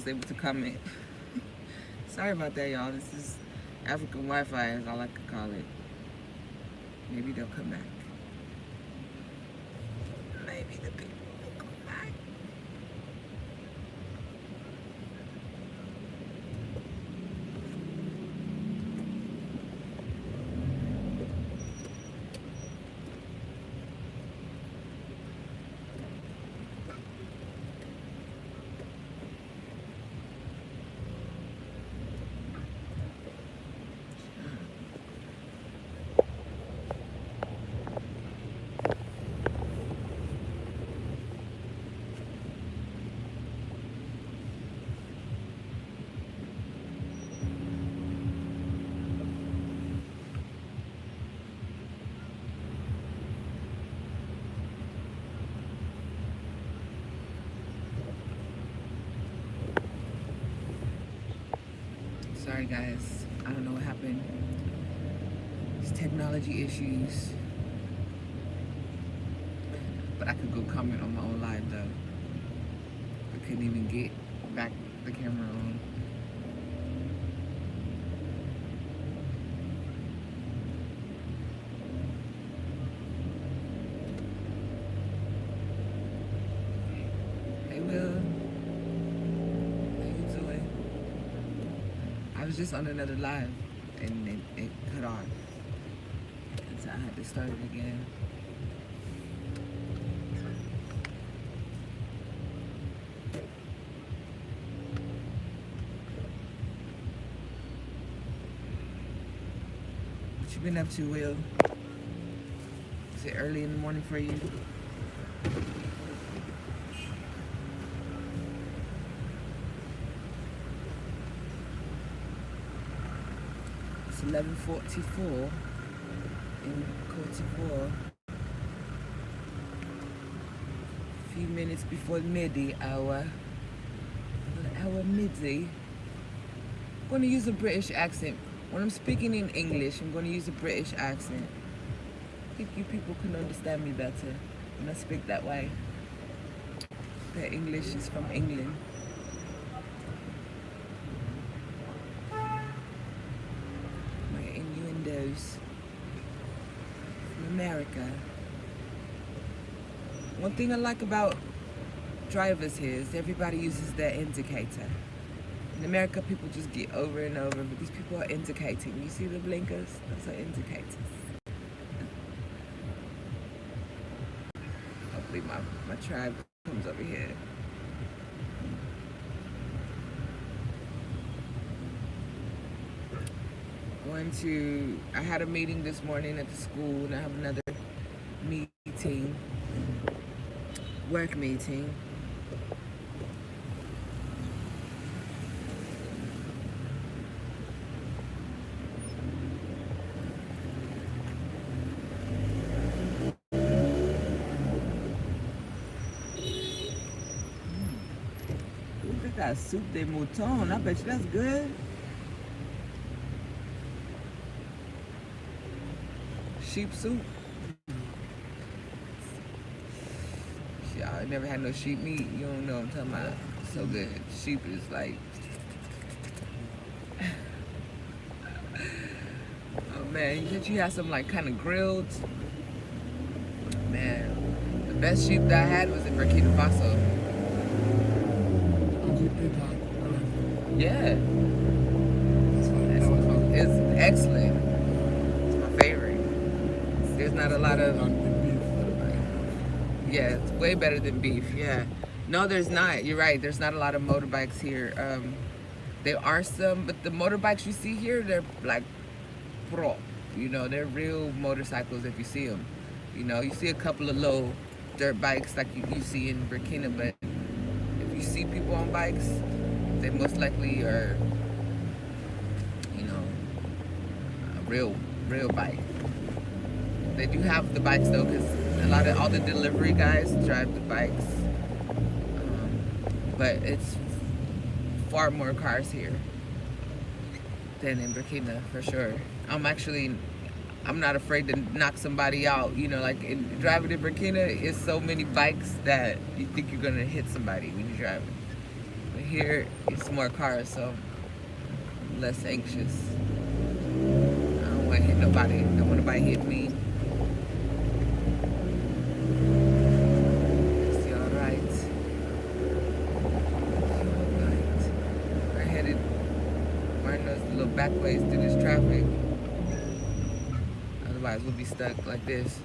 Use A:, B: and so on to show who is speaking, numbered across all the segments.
A: was able to comment. Sorry about that, y'all. This is African Wi-Fi, is all I could call it. Maybe they'll come back. Maybe the people will come back. Sorry guys, I don't know what happened. It's technology issues. But I could go comment on my own live though. I couldn't even get back the camera on. Hey Will. I was just on another live and it cut off. And so I had to start it again. What you been up to, Will? Is it early in the morning for you? It's 11:44 in Cote d'Ivoire. A few minutes before midi hour. Hour midi. I'm going to use a British accent. When I'm speaking in English, I'm going to use a British accent. I think you people can understand me better when I speak that way. The English is from England. From America. One thing I like about drivers here is everybody uses their indicator. In America, people just get over and over, but these people are indicating. You see the blinkers? Those are indicators. Hopefully my tribe comes over here. I had a meeting this morning at the school, and I have another meeting, work meeting. Look at that soup de mouton. I bet you that's good. Sheep soup. Y'all never had no sheep meat. You don't know what I'm talking about. So good. Sheep is like. Oh man, you had some like kind of grilled. Man, the best sheep that I had was in Burkina Faso. Yeah. It's excellent. It's my favorite. There's not a lot of. Yeah, it's way better than beef. Yeah. No, there's not. You're right. There's not a lot of motorbikes here. There are some, but the motorbikes you see here, they're like pro. You know, they're real motorcycles if you see them. You know, you see a couple of low dirt bikes like you see in Burkina, but if you see people on bikes, they most likely are, you know, a real bike. They do have the bikes though, because all the delivery guys drive the bikes. But it's far more cars here than in Burkina, for sure. I'm not afraid to knock somebody out. You know, like driving in Burkina, is so many bikes that you think you're gonna hit somebody when you're driving. Here it's more cars, so I'm less anxious. I don't want to hit nobody. I don't want nobody hit me. It's all right. We're headed right those little back ways through this traffic. Otherwise, we'll be stuck like this.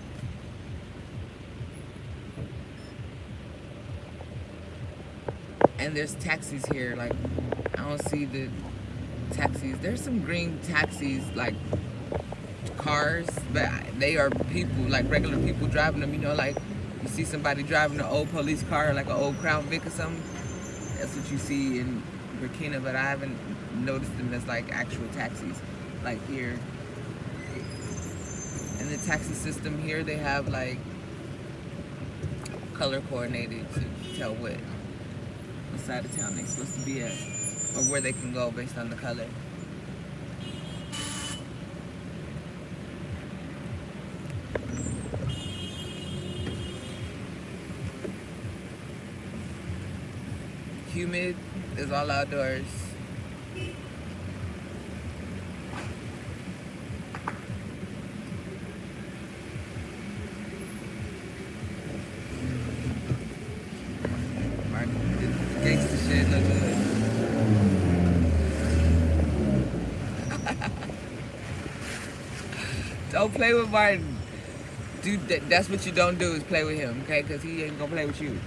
A: And there's taxis here. Like, I don't see the taxis. There's some green taxis, like cars, but they are people, like regular people driving them. You know, like you see somebody driving an old police car, like an old Crown Vic or something. That's what you see in Burkina, but I haven't noticed them as like actual taxis, like here. And the taxi system here, they have like color coordinated to tell what side of town they're supposed to be at, or where they can go based on the color. Humid, is all outdoors. Gangsta shit look good. Don't play with Martin. Dude, that's what you don't do, is play with him, okay? Because he ain't gonna play with you.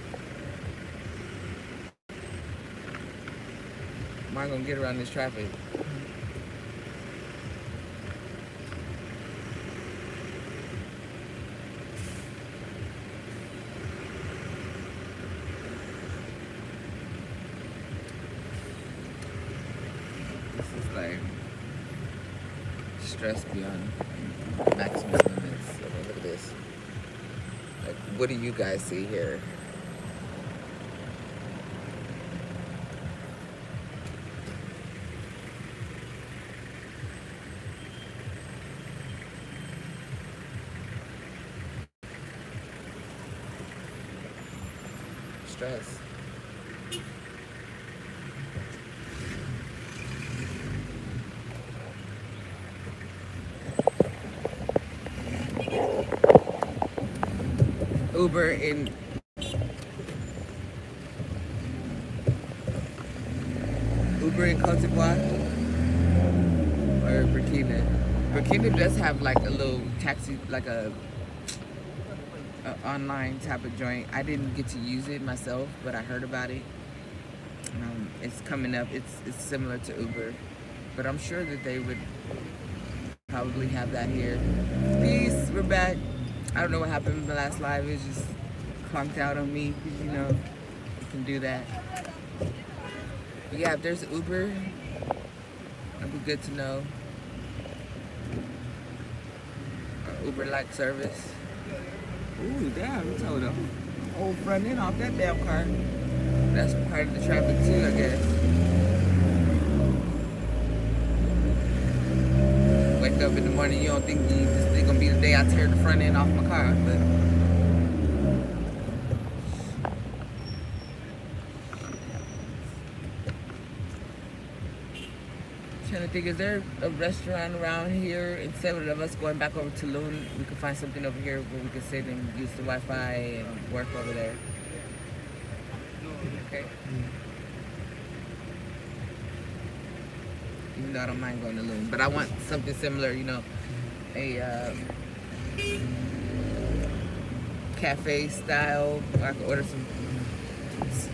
A: Martin gonna get around this traffic. Like stress beyond maximum limits. Look at this. Like, what do you guys see here? Stress. Uber in Cote d'Ivoire or Burkina. Burkina does have like a little taxi, like a online type of joint. I didn't get to use it myself, but I heard about it. It's coming up. It's similar to Uber, but I'm sure that they would probably have that here. Peace, we're back. I don't know what happened in the last live. It just clunked out on me, because you know, you can do that. But yeah, if there's Uber, that'd be good to know. Uber-like service. Ooh, damn, you told them. Old front end off that damn car. That's part of the traffic too, I guess. Wake up in the morning, you don't think this is gonna be the day I tear the front end off my car, but trying to think, is there a restaurant around here? Instead of us going back over to Loon, we could find something over here where we could sit and use the Wi-Fi and work over there. Okay. Even though I don't mind going to Loon, but I want something similar, you know, a cafe style where I could order some dates.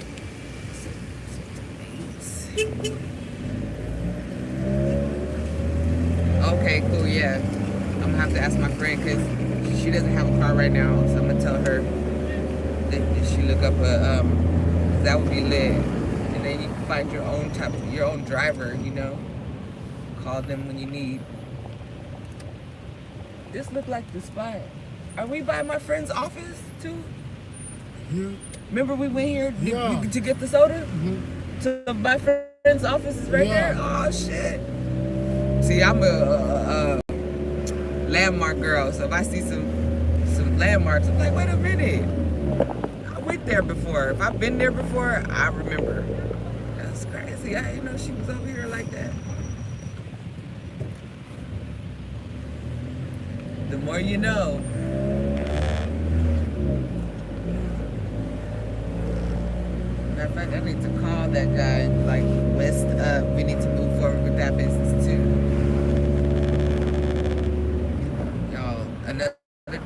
A: Okay, cool, yeah. I'm gonna have to ask my friend, because she doesn't have a car right now, so I'm gonna tell her that she look up a, that would be lit. And then you can find your own driver, you know. Call them when you need. This look like the spot. Are we by my friend's office too?
B: Yeah.
A: Remember we went here to get the soda? Mm-hmm. So my friend's office is right there? Oh shit. See, I'm a landmark girl, so if I see some landmarks, I'm like, wait a minute. I went there before. If I've been there before, I remember. crazy. I didn't know she was over here like that. The more you know. Matter of fact, I need to call that guy, like, West up. We need to move forward with that business too. Y'all, another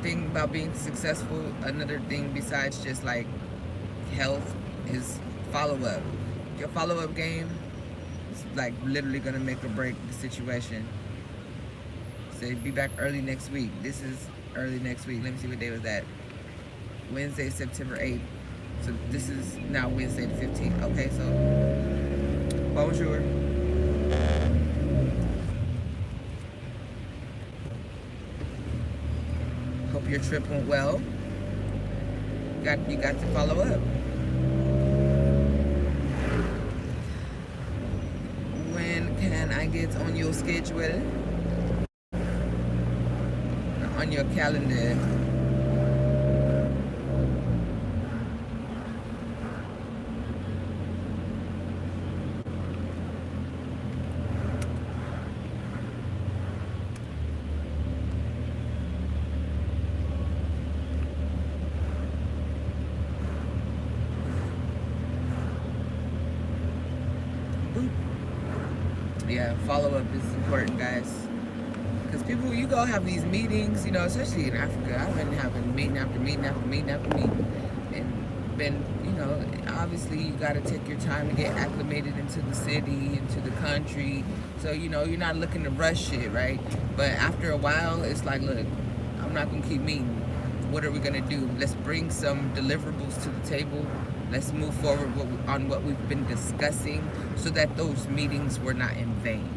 A: thing about being successful, another thing besides just like health is follow up. Your follow up game is like literally gonna make or break the situation. So be back early next week. This is early next week. Let me see what day was that. Wednesday, September 8th. So this is now Wednesday the 15th. Okay, so bonjour. Hope your trip went well. You got to follow up. When can I get on your schedule? On your calendar. Yeah, follow up is important, guys. Because people, you go have these meetings, you know, especially in Africa. I've been having meeting after meeting after meeting after meeting. And been, you know, obviously you got to take your time to get acclimated into the city, into the country. So, you know, you're not looking to rush shit, right? But after a while, it's like, look, I'm not going to keep meeting. What are we going to do? Let's bring some deliverables to the table. Let's move forward on what we've been discussing so that those meetings were not in vain.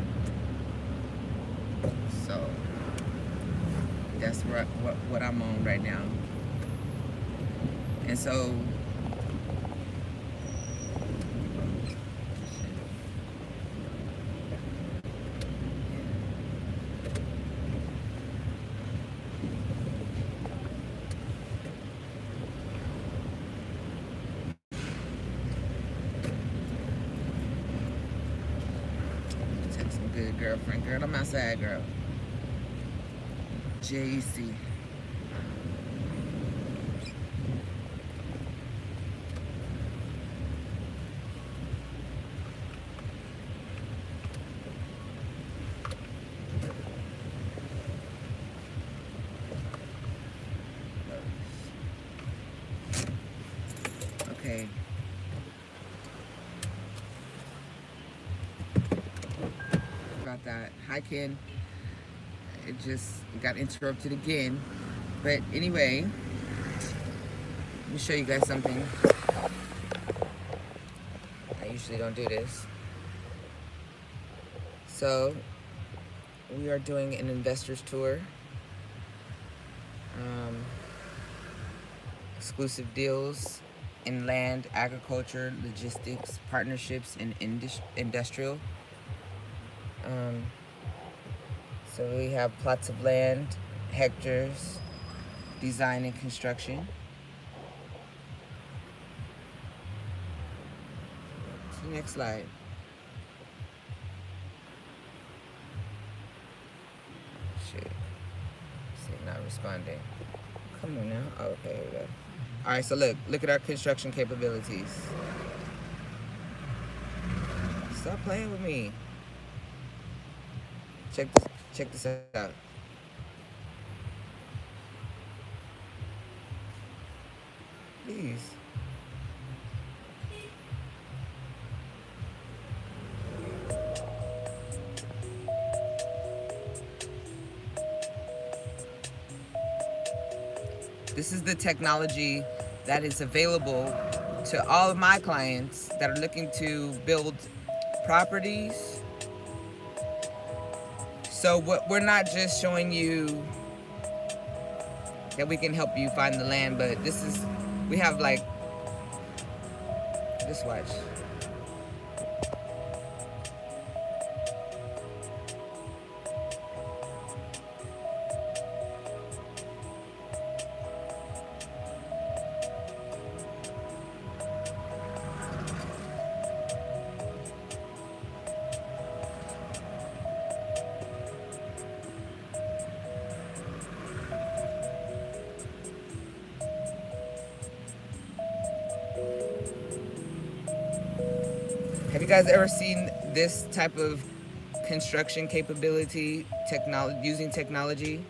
A: So that's what I'm on right now. And so text some good girlfriend. Girl, I'm outside, girl. JC. Okay. About that. Hi, Ken. It just got interrupted again. But anyway, let me show you guys something. I usually don't do this. So, we are doing an investors tour. Exclusive deals in land, agriculture, logistics, partnerships, and industrial. So we have plots of land, hectares, design and construction. See the next slide. Shit. See, not responding. Come on now. Oh, okay, here we go. All right, so look at our construction capabilities. Stop playing with me. Check this out. Please. This is the technology that is available to all of my clients that are looking to build properties. So we're not just showing you that we can help you find the land, but we have like, just watch. you guys ever seen this type of construction capability, technology, using technology?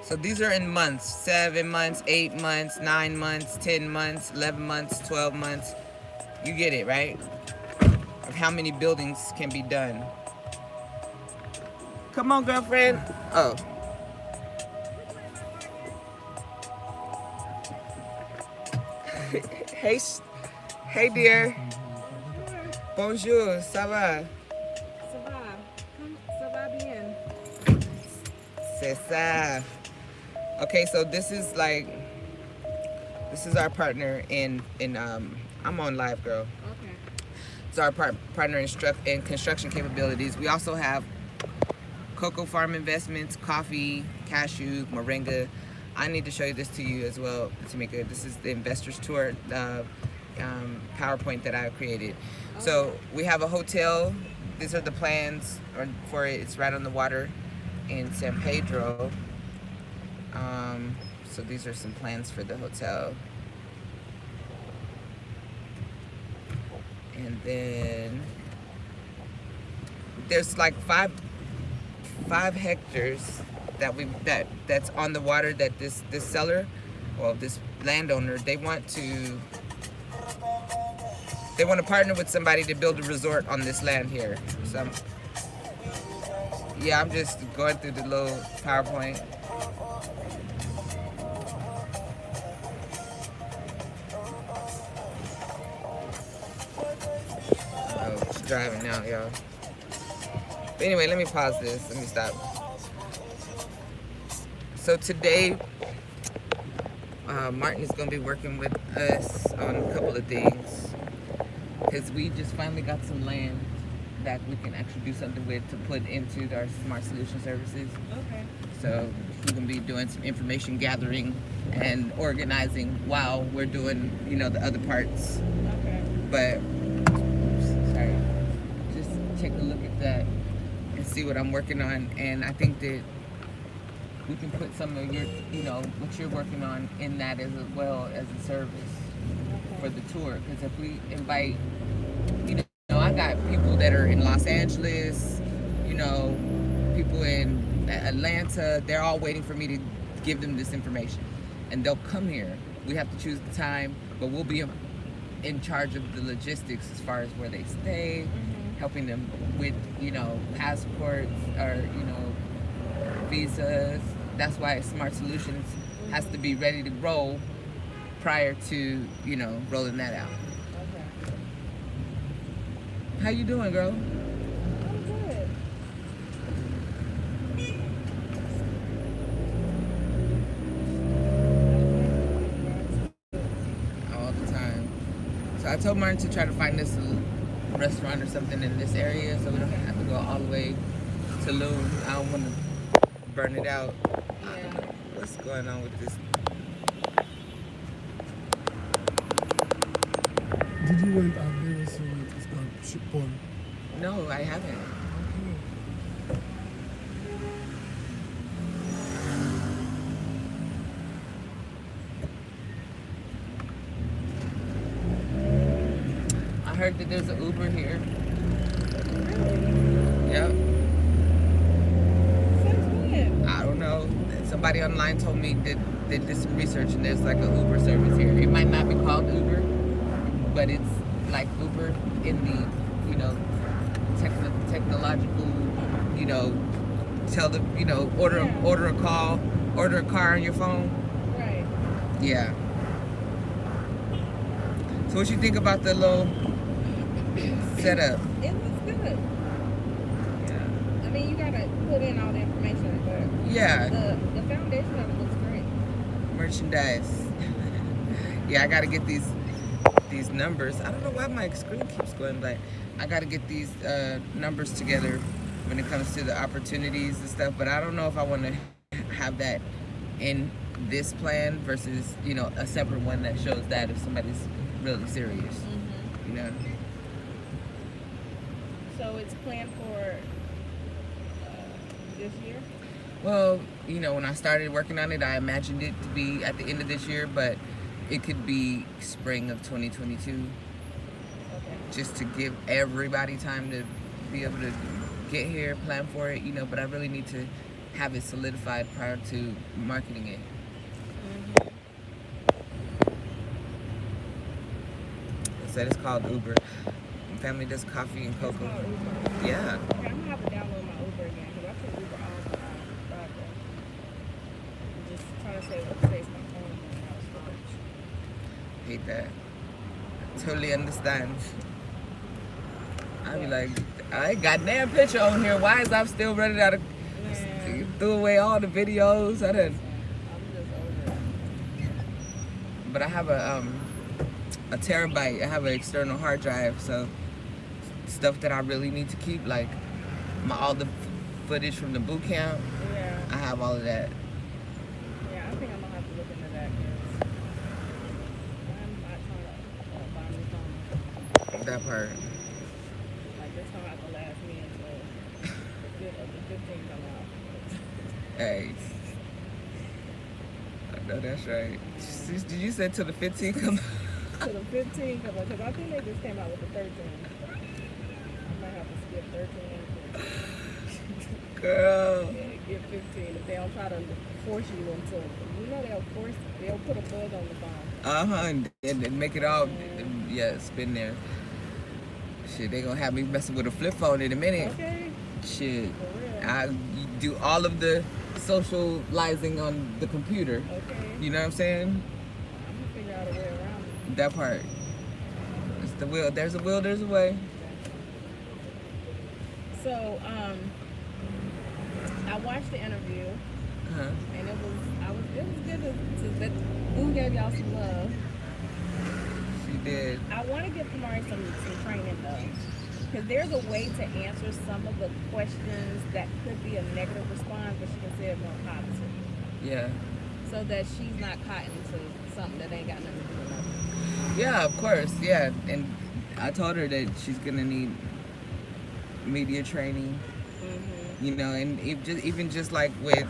A: So these are in months: 7 months, 8 months, 9 months, 10 months, 11 months, 12 months. You get it, right? Of how many buildings can be done. Come on, girlfriend. Oh. Hey, hey, dear. Bonjour, ça va?
B: Ça va? Ça va bien?
A: C'est ça. Okay, so this is our partner in I'm on live, girl.
B: Okay.
A: It's our partner in construction capabilities. We also have cocoa farm investments, coffee, cashew, moringa. I need to show you this to you as well, Tamika. This is the investors tour PowerPoint that I created. Okay. So we have a hotel. These are the plans for it. It's right on the water in San Pedro. So these are some plans for the hotel. And then there's like five hectares that's on the water that this seller, well, this landowner, they want to partner with somebody to build a resort on this land here. So I'm just going through the little PowerPoint. Oh, she's driving now, y'all. But anyway, let me pause this. Let me stop. So today, Martin is going to be working with us on a couple of things, because we just finally got some land that we can actually do something with to put into our smart solution services.
B: Okay.
A: So he's going to be doing some information gathering and organizing while we're doing, the other parts.
B: Okay.
A: But, sorry, just take a look at that and see what I'm working on. And I think that we can put some of your, what you're working on in that as well as a service for the tour. Because if we invite, I got people that are in Los Angeles, people in Atlanta, they're all waiting for me to give them this information. And they'll come here. We have to choose the time, but we'll be in charge of the logistics as far as where they stay, helping them with, passports or, visas. That's why Smart Solutions has to be ready to roll prior to, rolling that out.
B: Okay.
A: How you doing, girl?
B: I'm good.
A: All the time. So I told Martin to try to find us a restaurant or something in this area so we don't have to go all the way to Loon. I don't want to burn it out. I don't know what's going on with this.
C: Did you went out there so it's called Shipon?
A: No, I haven't. I heard that there's an Uber here. Yep.
B: Since when?
A: I don't know. Somebody online told me that they did some research and there's like an Uber service here. It might not be called Uber, but it's like Uber in the, technological, tell the, order a call, order a car on your phone.
B: Right.
A: Yeah. So what you think about the little setup?
B: It looks good.
A: Yeah.
B: I mean, you gotta put in all the information, but
A: Yeah.
B: The foundation of it looks great.
A: Merchandise. Yeah, I gotta get these numbers. I don't know why my screen keeps going black. I gotta get these numbers together when it comes to the opportunities and stuff, but I don't know if I want to have that in this plan versus, you know, a separate one that shows that if somebody's really serious, you know.
B: So it's planned for this year?
A: Well, you know, when I started working on it, I imagined it to be at the end of this year, but it could be spring of 2022.
B: Okay.
A: Just to give everybody time to be able to get here, plan for it, you know, but I really need to have it solidified prior to marketing it. I said it's called Uber. My family does coffee and cocoa.
B: It's called Uber.
A: Yeah.
B: Okay, I'm gonna have to download my Uber again because I took Uber all the time. I'm just trying to save my phone and out of storage.
A: Hate that. Totally understand. I be like, I ain't got damn picture on here. Why is I still running out of?
B: Man.
A: Threw away all the videos. I done.
B: I'm just over it.
A: But I have a terabyte. I have an external hard drive, so stuff that I really need to keep, like all the footage from the boot camp.
B: Yeah.
A: I have all of that.
B: Yeah, I think I'm gonna have to look into that because I'm not trying to buy a new phone.
A: That part.
B: Like this don't have to last me until the 15 come out.
A: Hey. I know that's right. Did you say till the 15 come?
B: To the 15 come out because I think they just came out with the 13. I might have to skip 13.
A: Girl.
B: Yeah, get 15 if they don't try to force you into. You know they'll put a bug on the phone.
A: And make it all. Yeah, it's been there. Shit, they gonna have me messing with a flip phone in a minute.
B: Okay.
A: Shit.
B: For real.
A: I do all of the socializing on the computer.
B: Okay.
A: You know what I'm saying?
B: I'm gonna figure out a way around it.
A: That part. It's the will. There's a will, there's a way.
B: So, I watched the interview
A: Uh-huh.
B: and it was good to that Boo gave y'all some love.
A: She did.
B: I want to give Kamari some training though, because there's a way to answer some of the questions that could be a negative response, but she can say it more positive,
A: Yeah.
B: so that she's not caught into something that ain't got nothing to do with nothing.
A: Yeah, of course. Yeah. And I told her that she's gonna need media training. You know, and even just like with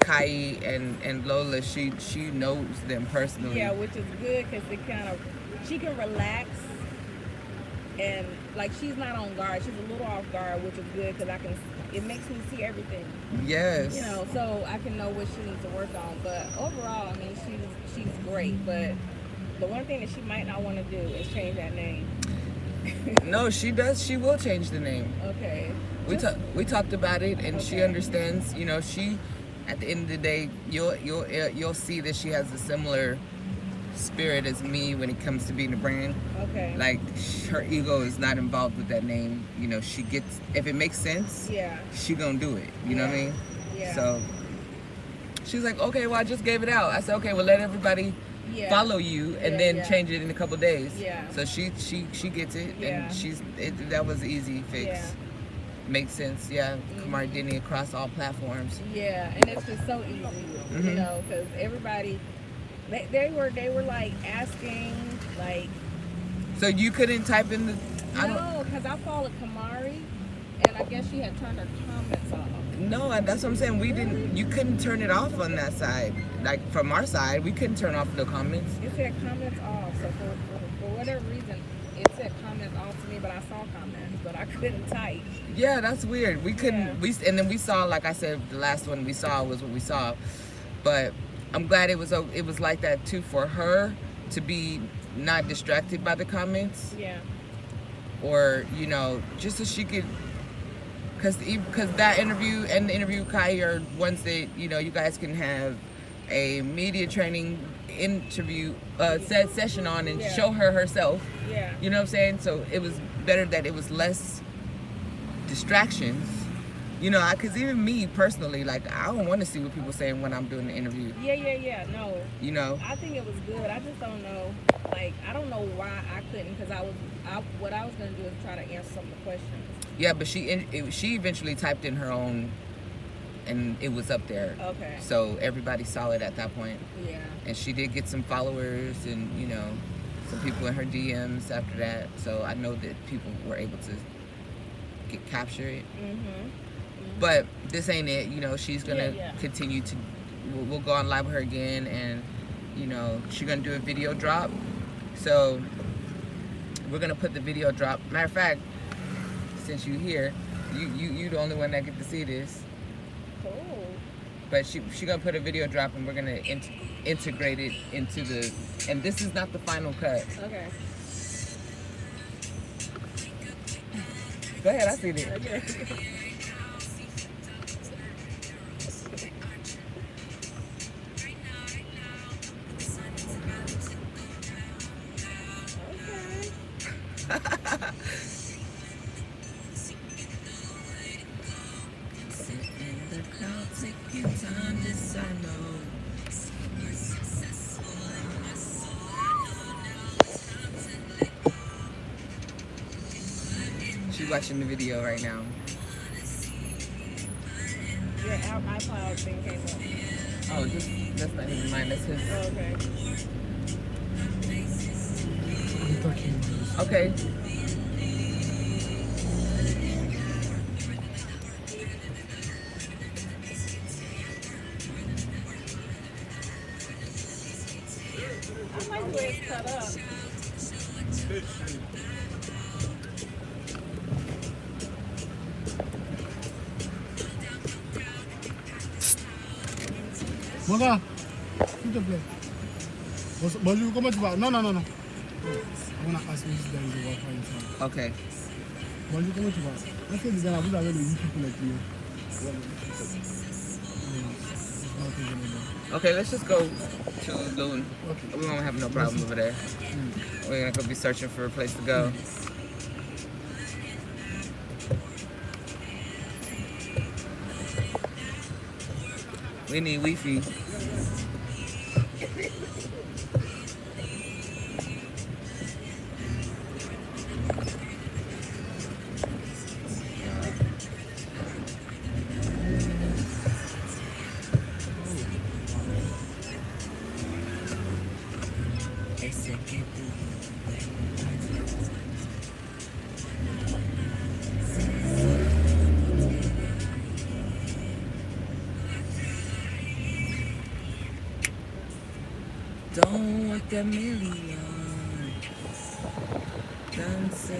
A: Kai and Lola, she knows them personally.
B: Yeah, which is good because she can relax and like she's not on guard. She's a little off guard, which is good because it makes me see everything.
A: Yes.
B: You know, so I can know what she needs to work on. But overall, I mean, she's great. But the one thing that she might not want to do is change that name.
A: No, she does. She will change the name.
B: Okay.
A: We talked about it, and she understands. You know, she at the end of the day, you'll see that she has a similar spirit as me when it comes to being a brand.
B: Okay.
A: Like her ego is not involved with that name. You know, she gets if it makes sense.
B: Yeah.
A: She gonna do it. You know what I mean?
B: Yeah.
A: So she's like, okay, well I just gave it out. I said, okay, well let everybody follow you and then change it in a couple days.
B: Yeah.
A: So she gets it,
B: Yeah.
A: and that was an easy fix.
B: Yeah.
A: Makes sense. Yeah. Kamari Denny across all platforms.
B: Yeah, and it's just so easy, you know, because everybody, they were like asking, like.
A: So you couldn't type in the.
B: No, because I followed Kamari, and I guess she had turned her comments off.
A: No, and that's what I'm saying. We didn't. You couldn't turn it off on that side. Like from our side, we couldn't turn off the comments.
B: It said comments off, so for whatever reason, it said comments off to me, but I saw comments, but I couldn't type.
A: Yeah, that's weird. We couldn't.
B: Yeah.
A: And then we saw, like I said, the last one we saw was what we saw. But I'm glad it was like that too for her to be not distracted by the comments.
B: Yeah.
A: Or you know, just so she could. Because that interview and the interview with Kai are ones that, you know, you guys can have a media training interview session on and show her herself.
B: Yeah.
A: You know what I'm saying? So it was better that it was less distractions. You know, because even me personally, like, I don't want to see what people saying when I'm doing the interview.
B: Yeah. No.
A: You know?
B: I think it was good. I just don't know. Like, I don't know why I couldn't, because what I was going to do is try to answer some of the questions.
A: Yeah, but she eventually typed in her own and it was up there.
B: Okay.
A: So everybody saw it at that point.
B: Yeah.
A: And she did get some followers and, you know, some people in her DMs after that. So I know that people were able to capture it. But this ain't it. You know, she's going to continue to, we'll go on live with her again, and, you know, she's going to do a video drop. So we're going to put the video drop. Matter of fact, since you're here, you the only one that get to see this.
B: Cool.
A: But she gonna put a video drop, and we're gonna integrate it into the. And this is not the final cut.
B: Okay.
A: Go ahead, I see it.
B: Okay.
A: She's watching the video right now.
B: Your iCloud thing came up.
A: Oh, that's not even mine. That's his.
B: Oh, okay.
C: I'm talking about this.
A: Okay.
B: I like the way it's cut up.
C: Manga, s'il te plaît. Bonjour, comment tu vas? Non. I want to ask Mrs. Danny to work for himself.
A: Okay.
C: Bonjour, comment tu vas? Est-ce que les gars, vous avez le wifi pour les clients?
A: Okay, let's just go to Loon.
C: Okay.
A: We won't have no problem over there. We're gonna go be searching for a place to go. We need Wi-Fi. Don't want that million. Dance,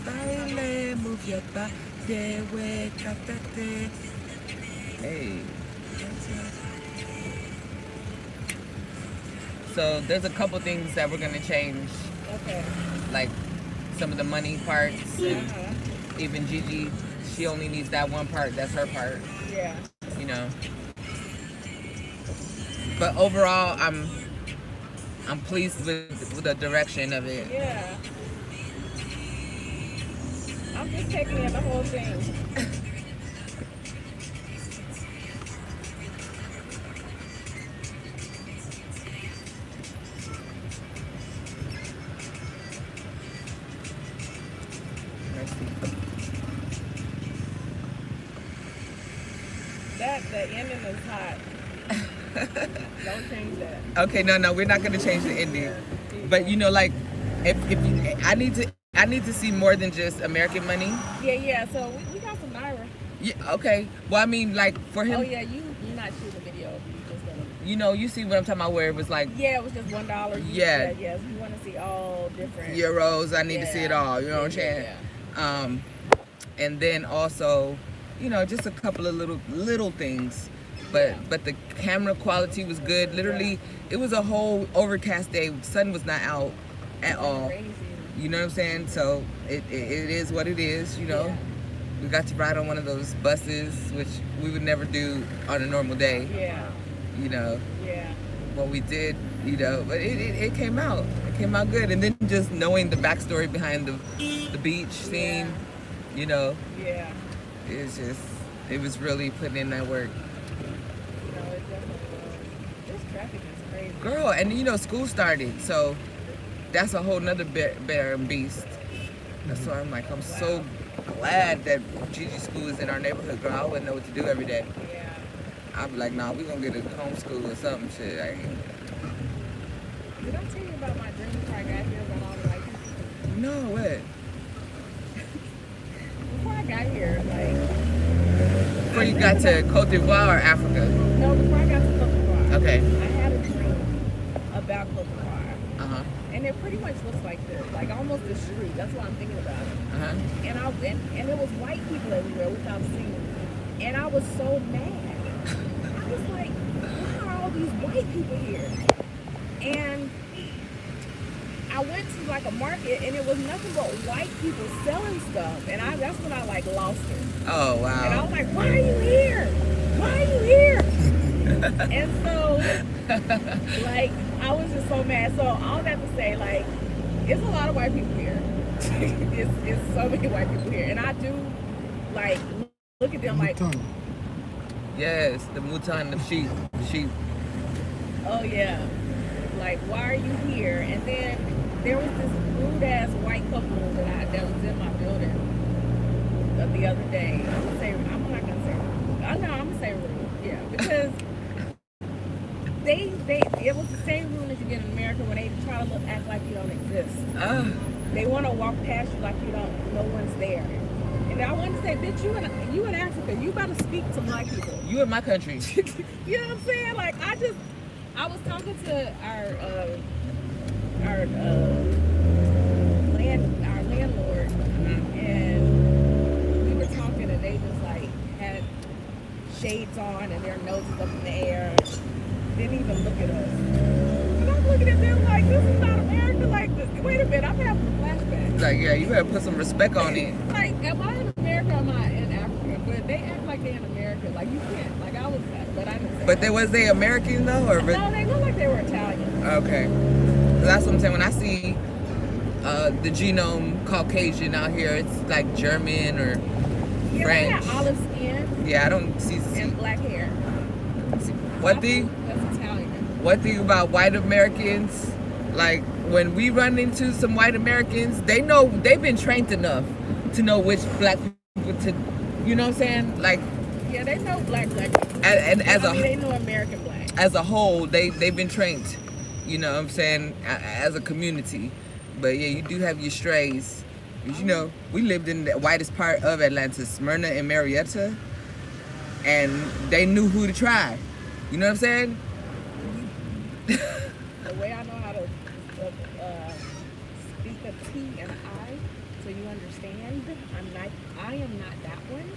A: baile, move your body, wake up, hey. So there's a couple things that we're gonna change,
B: Okay.
A: like some of the money parts, and even Gigi, she only needs that one part. That's her part,
B: Yeah.
A: you know. But overall, I'm pleased with the direction of it.
B: Yeah. I'm just taking in the whole thing. The ending is hot. Don't change that.
A: Okay, no, we're not gonna change the ending. But you know, like, if you, I need to see more than just American Money.
B: Yeah. So we got some Naira.
A: Yeah. Okay. Well, I mean, like for him.
B: Oh yeah, you're not shooting the video. You just gonna.
A: You know, you see what I'm talking about, where it was like.
B: Yeah, it was just $1.
A: Yeah.
B: Yes, we want to see all different
A: euros. I need to see it all. You know what I'm saying?
B: Yeah.
A: And then also, you know, just a couple of little things. But the camera quality was good. Literally, it was a whole overcast day. Sun was not out at all.
B: Crazy.
A: You know what I'm saying? So it is what it is, you know.
B: Yeah.
A: We got to ride on one of those buses, which we would never do on a normal day.
B: Yeah.
A: You know.
B: Yeah.
A: What we did, you know, but it came out. It came out good. And then just knowing the backstory behind the beach scene, you know.
B: Yeah.
A: It was really putting in that work.
B: No, it definitely was. This traffic is crazy.
A: Girl, and you know, school started, so that's a whole nother bear and beast. That's why I'm like, I'm so glad that Gigi school is in our neighborhood, girl. I wouldn't know what to do every day.
B: Yeah.
A: I'd be like, nah, we gonna get a homeschool or something. Shit.
B: Did I tell you about my dream before I got here about all the white people?
A: No, what?
B: Before I got here, like.
A: Before you got to Cote d'Ivoire or Africa?
B: No, before I got to Cote d'Ivoire.
A: Okay.
B: I had a dream about Cote d'Ivoire.
A: Uh-huh.
B: And it pretty much looks like this, like almost the street. That's what I'm thinking about it.
A: Uh-huh.
B: And I went, and it was white people everywhere, which I've seen. And I was so mad. I was like, why are all these white people here? And I went to like a market, and it was nothing but white people selling stuff. And that's when I like lost it.
A: Oh,
B: And I
A: wow.
B: was like, why are you here? Why are you here? And so, like, I was just so mad. So all that to say, like, it's a lot of white people here. it's so many white people here. And I do, like, look at them like,
C: Mouton.
A: Yes, the mouton, the sheep. The sheep.
B: oh yeah, like, why are you here? And then there was this rude ass white couple that was in my building the other day. I'm not gonna say rude. I'm gonna say rude, yeah, because it was the same rule as you get in America when they try to act like you don't exist. They want to walk past you like no one's there. And I wanted to say, bitch, you in Africa, you better speak to black people.
A: You in my country.
B: You know what I'm saying? Like, I was talking to our landlord, and we were talking, and they just like had shades on and their noses up in the air, didn't even look at us. And I'm looking at them like, this is not America. Like, wait a minute, I'm having a flashback.
A: Like, yeah, you better put some respect on it.
B: Like, am I in America or am I in Africa? But they act like they're in America. Like, you can't. Like, I was, but I didn't say
A: But
B: that.
A: was they American though, or?
B: No, they look like they were Italian.
A: Okay. 'Cause that's what I'm saying. When I see the genome Caucasian out here, it's like German or
B: Yeah, they
A: French.
B: had olive skin
A: Yeah, I don't see.
B: and black hair.
A: What do you?
B: That's Italian.
A: One thing about white Americans, like when we run into some white Americans, they've been trained enough to know which black people to, you know what I'm saying? Like,
B: Yeah, they know black.
A: and
B: They know American black.
A: as a whole, they've been trained, you know what I'm saying, as a community. But yeah, you do have your strays. 'Cause, you know, we lived in the whitest part of Atlanta, Smyrna and Marietta, and they knew who to try. You know what I'm saying?
B: The way I know how to speak a T and I, so you understand, I am not that one.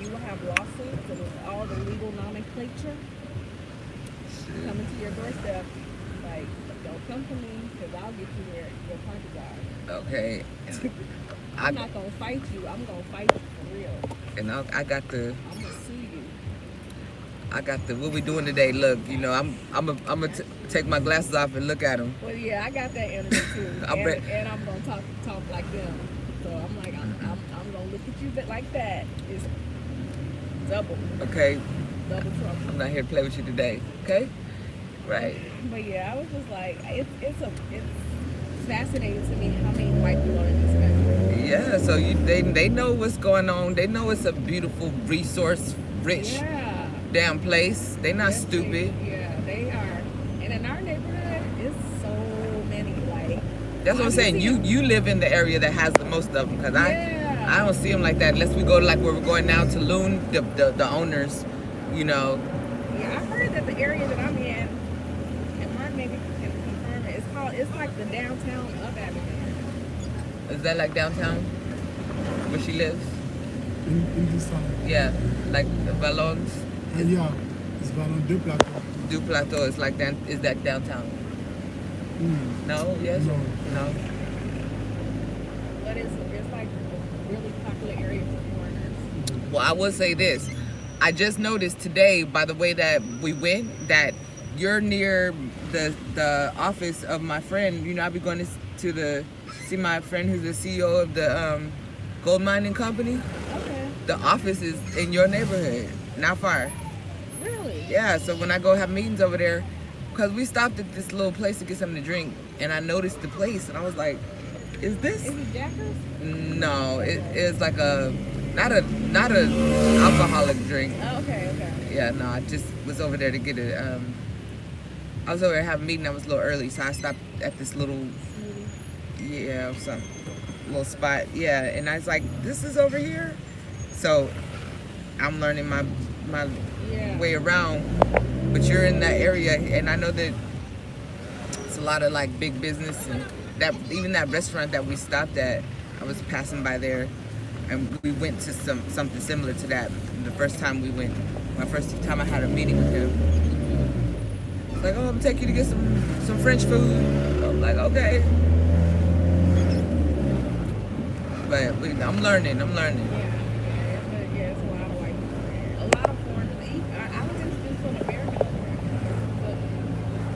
B: You will have lawsuits and all the legal nomenclature coming to your doorstep. Like, don't come to me, because I'll get you where your punches are.
A: Okay.
B: I'm not gonna fight you. I'm gonna fight you for real.
A: And I got the.
B: I'm gonna sue you.
A: What we doing today. Look, you know, I'm gonna take my glasses off and look at them.
B: Well, yeah, I got that energy too, and I'm gonna talk like them. So I'm like, I'm gonna look at you like that. It's double
A: Okay,
B: trouble.
A: I'm not here to play with you today. Okay, right.
B: But yeah, I was just like, it's fascinating to me how many white people are in this country.
A: Yeah, so they know what's going on. They know it's a beautiful, resource rich
B: Yeah.
A: damn place. They not
B: Yes,
A: stupid.
B: They are. And in our neighborhood, it's so many. Like,
A: That's what I'm saying. You live in the area that has the most of them, because
B: Yeah.
A: I don't see them like that unless we go to like where we're going now to Loon, the owners, you know.
B: Yeah, I heard that the area that I'm in, and Mark maybe can confirm it, it's like the downtown of Abingdon.
A: Is that like downtown where she lives?
C: In this side.
A: Yeah, like the Ballons.
C: Yeah, it's Ballon de Plateau.
A: Du Plateau is like that. Is that downtown? No. Yes.
C: No.
A: No.
B: But it's like a really popular area for foreigners.
A: Well, I will say this. I just noticed today, by the way that we went, that you're near the office of my friend. You know, I'll be going to see my friend who's the CEO of the gold mining company.
B: Okay.
A: The office is in your neighborhood, not far.
B: Really?
A: Yeah, so when I go have meetings over there, because we stopped at this little place to get something to drink, and I noticed the place, and I was like, Is this?
B: Is it Jackers?
A: No, it is like a not a alcoholic drink.
B: Oh, okay.
A: Yeah, no, I just was over there to get it. I was over there having a meeting. I was a little early, so I stopped at this little some little spot. Yeah, and I was like, this is over here. So I'm learning my way around. But you're in that area, and I know that it's a lot of like big business, and that even that restaurant that we stopped at, I was passing by there, and we went to something similar to that. The first time we went, my first time I had a meeting with him. It's like, oh, I'm taking you to get some French food. I'm like, okay. But I'm learning.
B: Yeah, it's a lot of white people there. A lot of foreigners. I was introduced to an American over there.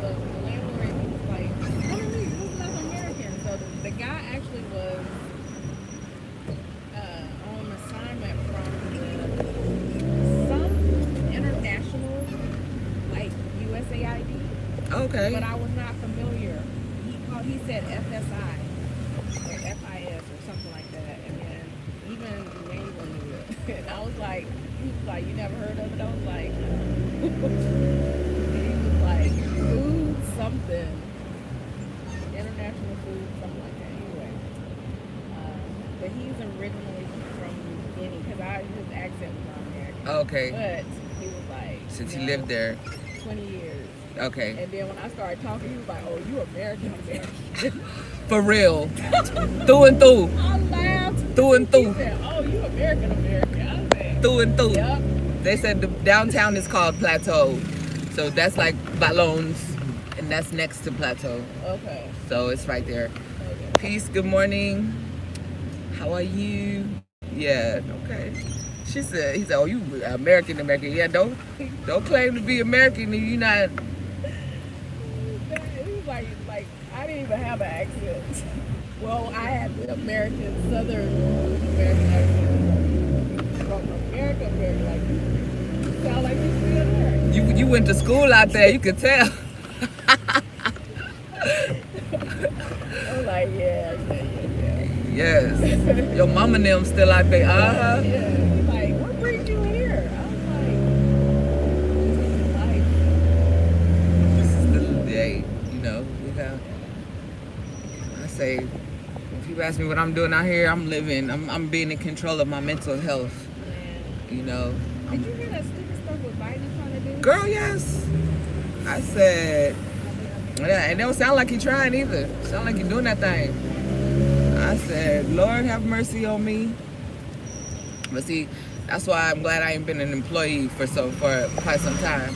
B: The landlord was like, "What are you? Who's not American?" So the guy actually was on assignment from some international, like USAID.
A: Okay.
B: But I was not familiar. He said FSI or FIS or something like that, and then even Emmanuel knew it. And I was like, he was like, you never heard of it? I was like, he was like, food something, international food, something like that. Anyway, but he's originally from Guinea because his accent was not American.
A: Okay.
B: But he was like,
A: Since he lived there.
B: 20 years.
A: Okay.
B: And then when I started talking, he was like, oh, you American.
A: For real. Through and through.
B: I laughed.
A: Through and through.
B: He said, oh, you American. I said,
A: Through and through.
B: yep.
A: They said the downtown is called Plateau. So that's like Ballons, and that's next to Plateau.
B: Okay.
A: So it's right there.
B: Okay.
A: Peace, good morning. How are you? Yeah, okay. He said, oh, you American. Yeah, don't claim to be American and you not.
B: He was like, I didn't even have an accent. Well, I had the American, Southern American accent. From America, like, you sound like you still there.
A: You went to school out there, you could tell.
B: I was like, yeah.
A: Yes. Your mama and them still out there.
B: Yeah. He's like, what brings you here? I was like,
A: This is the day, you know, I say, when people ask me what I'm doing out here, I'm living, I'm being in control of my mental health, you know.
B: Did you hear that stupid stuff with Biden trying to do?
A: Girl, yes. I said, yeah, it don't sound like you're trying either. Sound like you're doing that thing. I said, Lord have mercy on me. But see, that's why I'm glad I ain't been an employee for quite some time.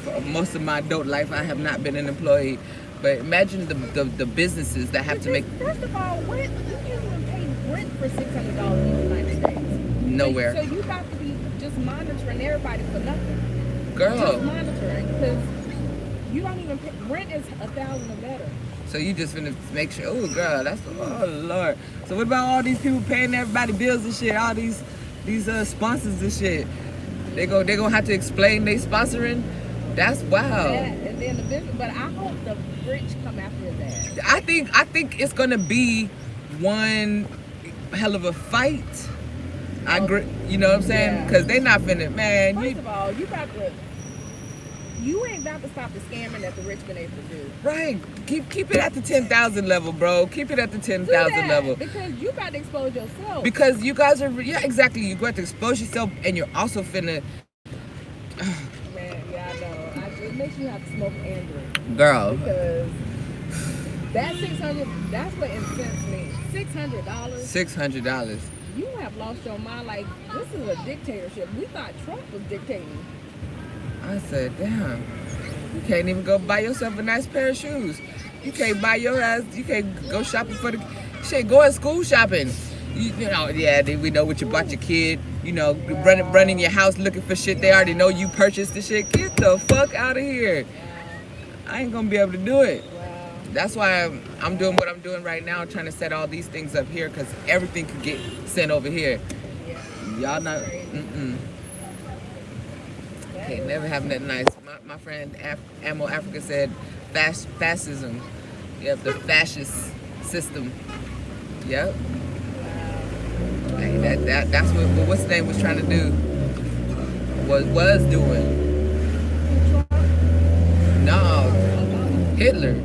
A: For most of my adult life, I have not been an employee. But imagine the businesses that have to make
B: First of all, rent, you can't even pay rent for $600 in the United States.
A: nowhere.
B: So you got to be just monitoring everybody for nothing.
A: Girl.
B: Just monitoring, because you don't even pay, rent is $1,000 or better.
A: So you just finna make sure, oh girl, oh Lord. So what about all these people paying everybody bills and shit, all these sponsors and shit? They gonna have to explain they sponsoring? That's wow.
B: And then the business, but I hope the rich come after that.
A: I think it's gonna be one hell of a fight. I agree, you know what I'm saying?
B: Yeah.
A: Because they not finna, man.
B: First of all, you ain't about to stop the scamming that the rich been able to do.
A: Right. Keep it at the 10,000 level, bro. Keep it at the 10,000 level.
B: Because you got to expose yourself.
A: Because you guys are, yeah, exactly. You got to expose yourself, and you're also finna.
B: Man, yeah, I know. It makes you have to smoke and drink.
A: Girl.
B: Because that $600, that's what incensed me. $600.
A: $600.
B: You have lost your mind. Like, this is a dictatorship. We thought Trump was dictating.
A: I said, damn. You can't even go buy yourself a nice pair of shoes. You can't buy your ass. You can't go shopping for the shit. Go at school shopping. You know, yeah, we know what you bought your kid. You know, running your house looking for shit. They already know you purchased the shit. Get the fuck out of here. I ain't gonna be able to do it. That's why I'm doing what I'm doing right now, trying to set all these things up here, because everything could get sent over here. Y'all not. Okay, never have nothing nice. My friend Ammo Africa said fascism. Yep, the fascist system. Yep. Hey, that's what what's his name was trying to do. Was doing. No, Hitler.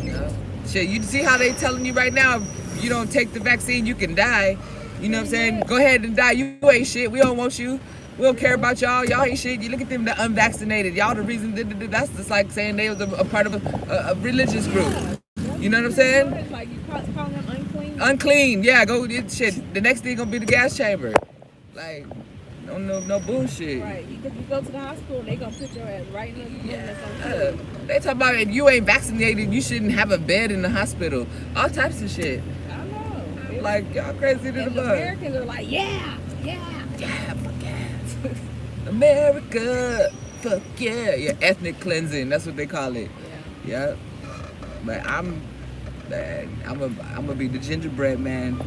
A: Yeah. Shit, you see how they telling you right now? If you don't take the vaccine, you can die. You know what I'm saying? Go ahead and die. You ain't shit. We don't want you. We don't care about y'all. Y'all ain't shit. You look at them, the unvaccinated. Y'all the reason. That's just like saying they was a part of a religious group. You know what I'm saying?
B: Like you calling them unclean.
A: Unclean. Yeah, go shit. The next thing gonna be the gas chamber. Like, no bullshit.
B: Right. Because you go to the hospital, they gonna put your ass right in the room that's on TV.
A: They talk about if you ain't vaccinated, you shouldn't have a bed in the hospital. All types of shit.
B: I know. It's,
A: Like, y'all crazy to the
B: and
A: bug.
B: Americans are like, yeah.
A: Fuck yeah. America, fuck yeah. Yeah, ethnic cleansing. That's what they call it.
B: Yeah.
A: Yeah. But I'm gonna be the gingerbread man.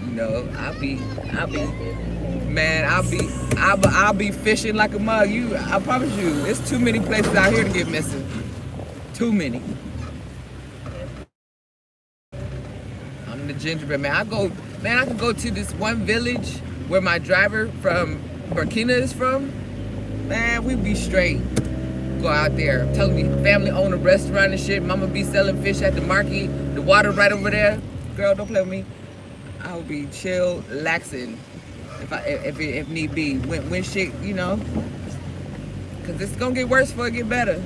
A: You know, I'll be, man, I'll be fishing like a mug. I promise you, there's too many places out here to get missing. Too many. I'm the gingerbread man. I can go to this one village where my driver from Burkina is from. Man, we be straight. Go out there. I'm telling you, family own a restaurant and shit. Mama be selling fish at the market. The water right over there. Girl, don't play with me. I will be chill, relaxing, if need be. When shit, you know, cause it's gonna get worse before it get better.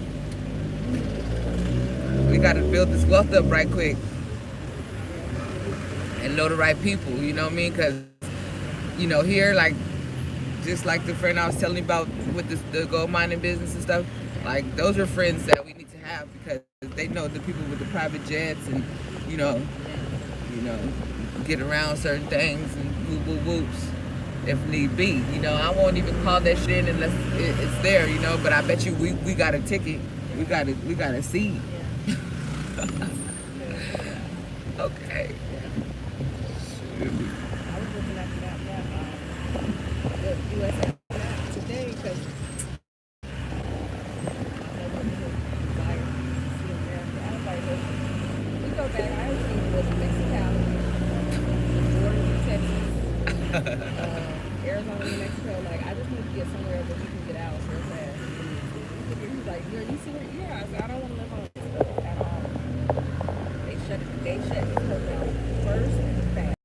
A: We gotta build this wealth up right quick and know the right people. You know what I mean? Cause you know here, like just like the friend I was telling you about with the gold mining business and stuff. Like those are friends that we need to have because they know the people with the private jets and you know. Get around certain things and whoops if need be. You know, I won't even call that shit in unless it's there, you know, but I bet you we got a ticket. We got a seat. Okay.
B: I was looking at that the USA map today because we go back. I was thinking it was Mexico. Arizona, New Mexico, like I just need to get somewhere where we can get out real fast. He's like, yo, you see where? Yeah, I said, I don't want to live on this stuff at all. They shut this stuff down first and fast.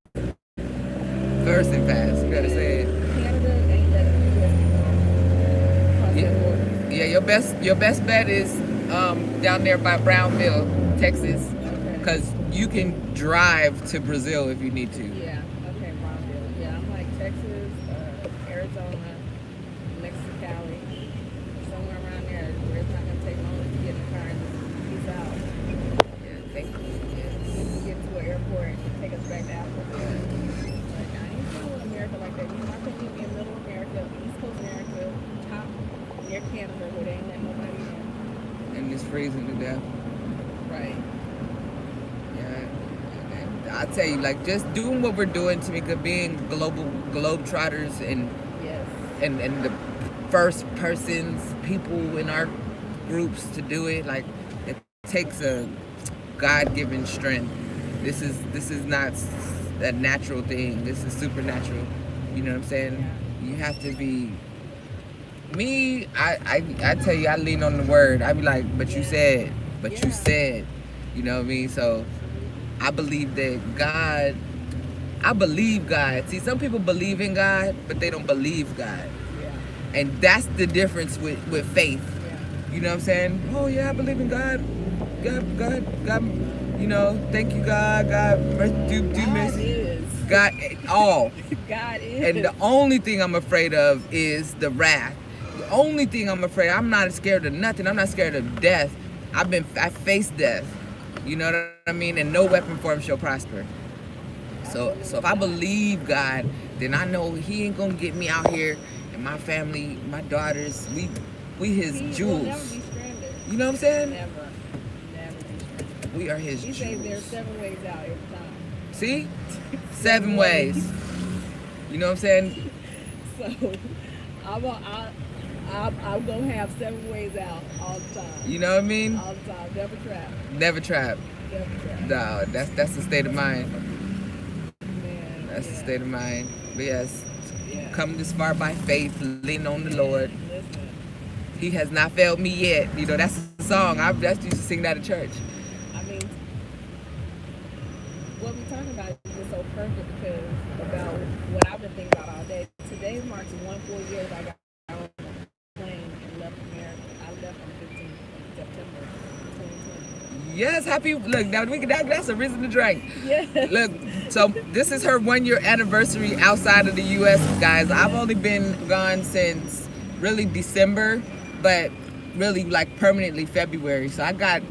A: First and fast, you gotta say it.
B: Canada ain't letting the US cross that border.
A: Yeah, your best bet is down there by Brownville, Texas, because you can drive to Brazil if you need to.
B: Yeah. Texas, Arizona, Mexicali, somewhere around there where it's not going to take long to get in the car and just peace out. Yeah, thank you. Yeah, get to an airport and take us back to Africa. Like, I ain't feeling America like that. You're not going to leave me in middle America, East Coast America, top near Canada where they ain't let nobody in.
A: And it's freezing to death.
B: Right.
A: I tell you, like just doing what we're doing, Tamika, being globetrotters and
B: yes.
A: and the first persons, people in our groups to do it, like it takes a God-given strength. This is not a natural thing. This is supernatural. You know what I'm saying?
B: Yeah.
A: You have to be. Me, I tell you, I lean on the word. I be like, but you said, you said, you know what I mean? So. I believe that God, I believe God. See, some people believe in God, but they don't believe God.
B: Yeah.
A: And that's the difference with faith.
B: Yeah.
A: You know what I'm saying? Oh yeah, I believe in God. God, you know, thank you God, do mercy. God, all.
B: God is.
A: And the only thing I'm afraid of is the wrath. The only thing I'm not scared of nothing. I'm not scared of death. I faced death. You know what I mean? And no weapon formed shall prosper. So if I believe God, then I know He ain't gonna get me out here and my family, my daughters, we His jewels.
B: Will never be stranded.
A: You know what I'm saying?
B: Never be stranded.
A: We are His
B: He
A: jewels.
B: says there's 7 ways out every time.
A: See? 7 ways. You know what I'm saying?
B: So I'm gonna have 7 ways out all the time.
A: You know what I mean?
B: All the time. Never trap.
A: Never trap.
B: Never trap.
A: No, that's the state of mind.
B: Man,
A: That's the
B: yeah.
A: state of mind. But yes,
B: Yeah.
A: come this far by faith, lean on the Lord.
B: Listen.
A: He has not failed me yet. You know, that's a song. I used to sing that at church.
B: I mean, what we're talking about is so perfect because about what I've been thinking about all day. Today marks 1 full year that I got on a plane and left America. I left on the 15th of September 2020.
A: Yes, happy. Look, now that's a reason to drink.
B: Yeah.
A: Look, so this is her 1 year anniversary outside of the U.S., guys. I've only been gone since really December, but really like permanently February. So I got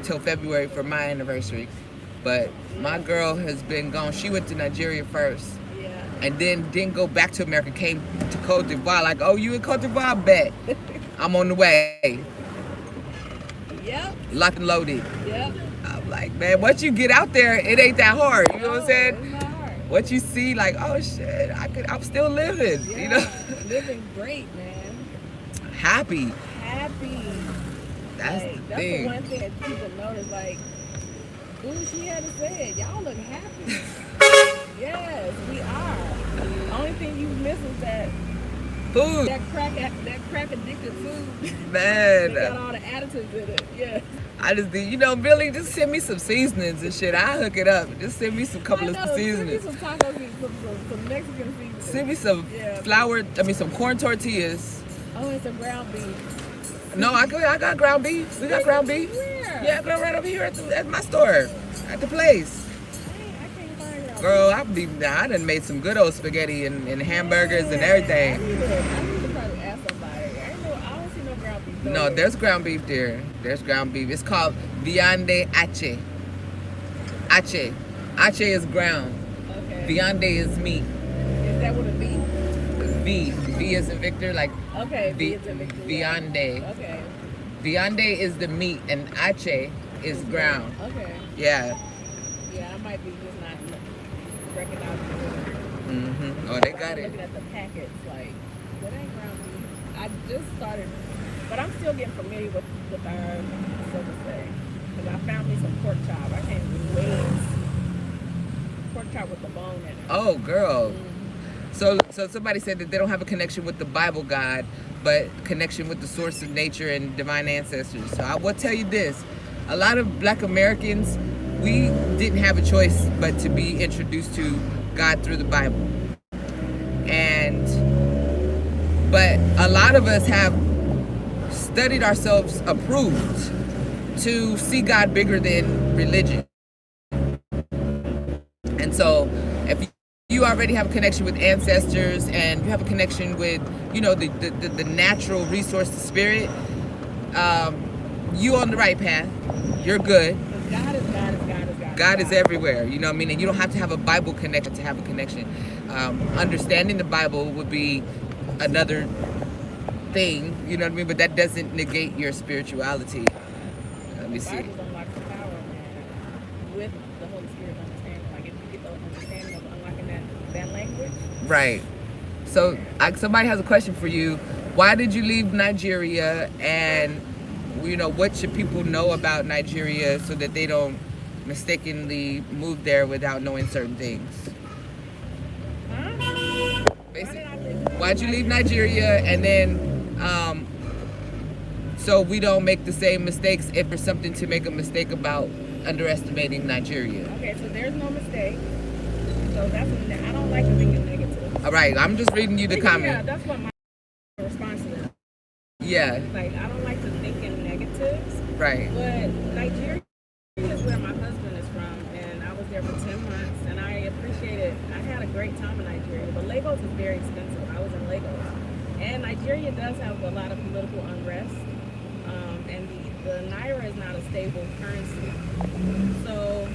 A: till February for my anniversary. But my girl has been gone. She went to Nigeria first.
B: Yeah.
A: And then didn't go back to America, came to Cote d'Ivoire. Like, oh, you in Cote d'Ivoire? Bet. I'm on the way.
B: Yep.
A: Locked and loaded.
B: Yep.
A: I'm like, man, once you get out there, it ain't that hard. You know what I'm saying?
B: It's not hard.
A: What you see, like, oh shit, I'm still living.
B: Yeah.
A: You know,
B: Living great, man.
A: happy.
B: Happy.
A: That's
B: Like,
A: the
B: that's
A: thing.
B: the one thing that people notice. Like, ooh, she had to say it. Y'all look happy. Yes, we are. Only thing you miss is that
A: Food,
B: crack addicted food.
A: man.
B: They got all the additives in it. Yeah.
A: I just need, really just send me some seasonings and shit. I hook it up. Just send me some couple
B: I
A: of
B: know,
A: seasonings.
B: send me some tacos and some Mexican seasonings.
A: Send me some
B: Yeah.
A: some corn tortillas.
B: Oh, it's a ground beef.
A: No, I got ground beef. We got ground beef.
B: Where?
A: Yeah, girl, right over here at my store, at the place.
B: I can't find ground
A: Girl, I done made some good old spaghetti and hamburgers and everything.
B: I need to probably ask somebody. I don't see no ground beef.
A: No, there's ground beef there. There's ground beef. It's called viande ache. Ache. Ache is ground.
B: Okay.
A: Viande is meat.
B: Is that what it means?
A: V is in Victor, like
B: Okay.
A: viande.
B: Okay.
A: Viande is the meat and ache is ground.
B: Okay.
A: Yeah.
B: Yeah, I might be just not recognizing it.
A: Oh, they got it.
B: Looking at the packets, like, that ain't ground beef. I just started, but I'm still getting familiar with our silver steak. Because I found me some pork chop. I can't wait. Pork chop with the bone in it.
A: Oh, girl. So somebody said that they don't have a connection with the Bible God, but connection with the source of nature and divine ancestors. So I will tell you this. A lot of Black Americans, we didn't have a choice but to be introduced to God through the Bible. But a lot of us have studied ourselves approved to see God bigger than religion. And so if you already have a connection with ancestors and you have a connection with, the natural resource, the spirit, you on the right path. You're good.
B: God is God is God is God.
A: God is everywhere, you know what I mean? And you don't have to have a Bible connection to have a connection. Understanding the Bible would be another thing, you know what I mean? But that doesn't negate your spirituality. Let me see.
B: The Bible unlocks the power, man, with the Holy Spirit understanding. Like, if you get the understanding of unlocking that language.
A: Right. So somebody has a question for you. Why did you leave Nigeria? And, what should people know about Nigeria so that they don't mistakenly move there without knowing certain things?
B: Huh?
A: Basically, why'd you leave Nigeria? And then, so we don't make the same mistakes if there's something to make a mistake about underestimating Nigeria.
B: Okay, so there's no mistake. So I don't like to think in negative.
A: All right, I'm just reading you the comment.
B: Yeah, that's what my response is.
A: Yeah,
B: Like, I don't like to think in negatives.
A: right.
B: But Nigeria is where my husband is from, and I was there for 10 months, and I appreciated. I had a great time in Nigeria, but Lagos is very expensive. I was in Lagos, and Nigeria does have a lot of political unrest, and the naira is not a stable currency. So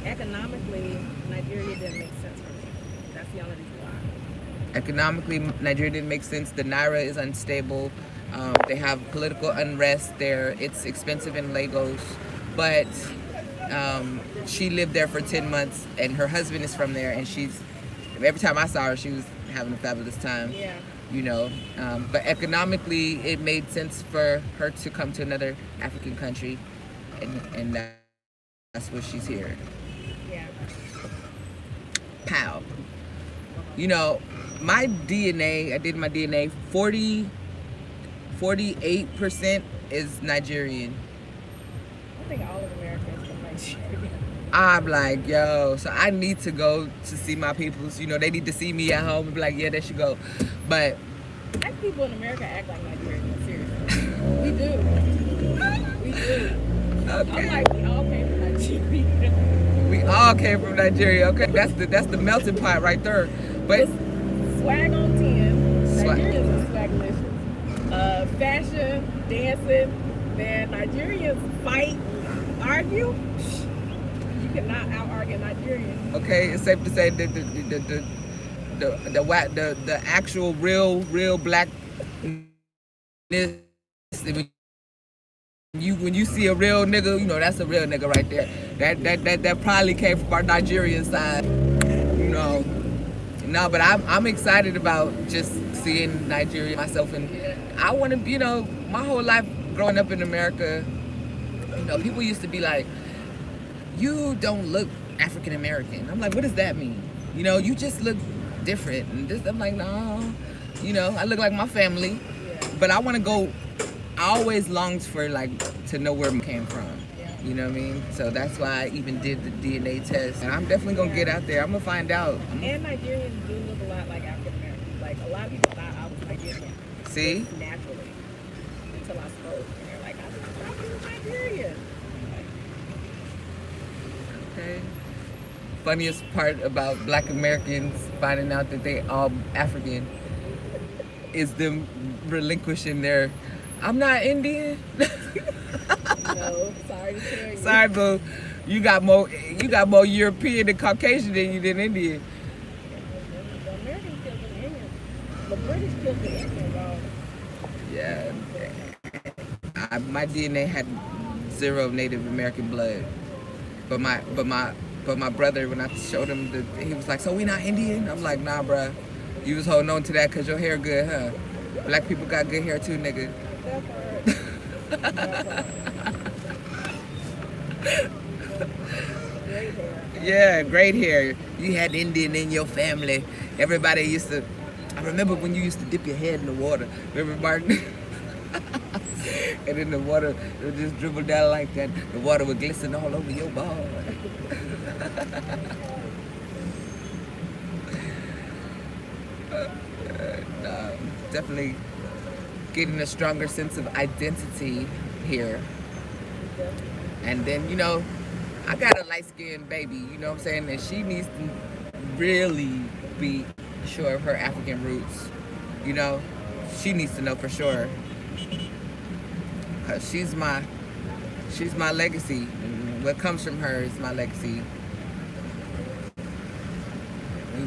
B: economically, Nigeria didn't make sense for me. That's the only reason why.
A: Economically, Nigeria didn't make sense. The naira is unstable. They have political unrest there. It's expensive in Lagos, but she lived there for 10 months, and her husband is from there, and every time I saw her, she was having a fabulous time.
B: Yeah.
A: you know. But economically, it made sense for her to come to another African country, and that's what she's here.
B: Yeah.
A: Pow. You know, my DNA, I did my DNA, 48% is Nigerian.
B: I think all of America is from Nigeria.
A: I'm like, yo, so I need to go to see my peoples. You know, they need to see me at home and be like, yeah, they should go. But
B: Black people in America act like Nigerians, seriously. We do. We do.
A: okay.
B: I'm like, we all came from Nigeria.
A: We all came from Nigeria. Okay, that's the melting pot right there. But
B: Swag on 10.
A: Swag.
B: Nigerians are swaglicious. Fashion, dancing. Man, Nigerians fight, argue. You cannot out-argue Nigerians.
A: okay, it's safe to say that the actual real black, when you see a real nigga, you know that's a real nigga right there. That probably came from our Nigerian side, you know. No, but I'm excited about just seeing Nigeria myself, and I want to, you know, my whole life growing up in America, you know, people used to be like, you don't look African American. I'm like, what does that mean? You know, you just look different. And this, I'm like, no, you know, I look like my family, but I want to go. I always longed for like to know where I came from. You know what I mean? So that's why I even did the DNA test. And I'm definitely gonna get out there. I'm gonna find out.
B: And Nigerians do look a lot like African Americans. Like a lot of people thought I was Nigerian.
A: See?
B: Just naturally. Until I spoke. And they're like, I was Nigerian.
A: Okay. Funniest part about Black Americans finding out that they all African is them relinquishing their, I'm not Indian.
B: No, sorry to tell you.
A: Sorry, boo. You got more European and Caucasian than you did Indian.
B: The Americans killed the Indians. The British killed the Indians, bro.
A: Yeah. My DNA had 0 Native American blood, but my brother, when I showed him, he was like, "So we not Indian?" I'm like, "Nah, bruh. You was holding on to that because your hair good, huh? Black people got good hair too, nigga."
B: That part. That part. Great hair.
A: Yeah, great hair. You had Indian in your family. Everybody used to. I remember when you used to dip your head in the water. Remember, Martin? And then the water would just dribble down like that. The water would glisten all over your ball. No, definitely getting a stronger sense of identity here. And then, you know, I got a light-skinned baby, you know what I'm saying? And she needs to really be sure of her African roots, you know? She needs to know for sure. Because she's my legacy. And what comes from her is my legacy.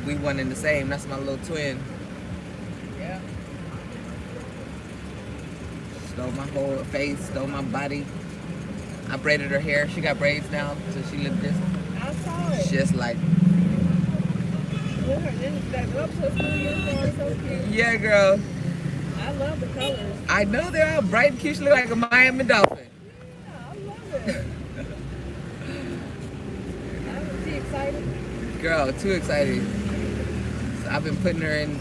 A: We one and the same. That's my little twin.
B: Yeah.
A: Stole my whole face, stole my body. I braided her hair. She got braids now, so she looked just,
B: I saw it.
A: just like,
B: Yeah, then that upset school uniform is so cute.
A: yeah, girl.
B: I love the colors.
A: I know they're all bright and cute. She look like a Miami Dolphin.
B: Yeah, I love it. Is she excited?
A: Girl, too excited. So I've been putting her in.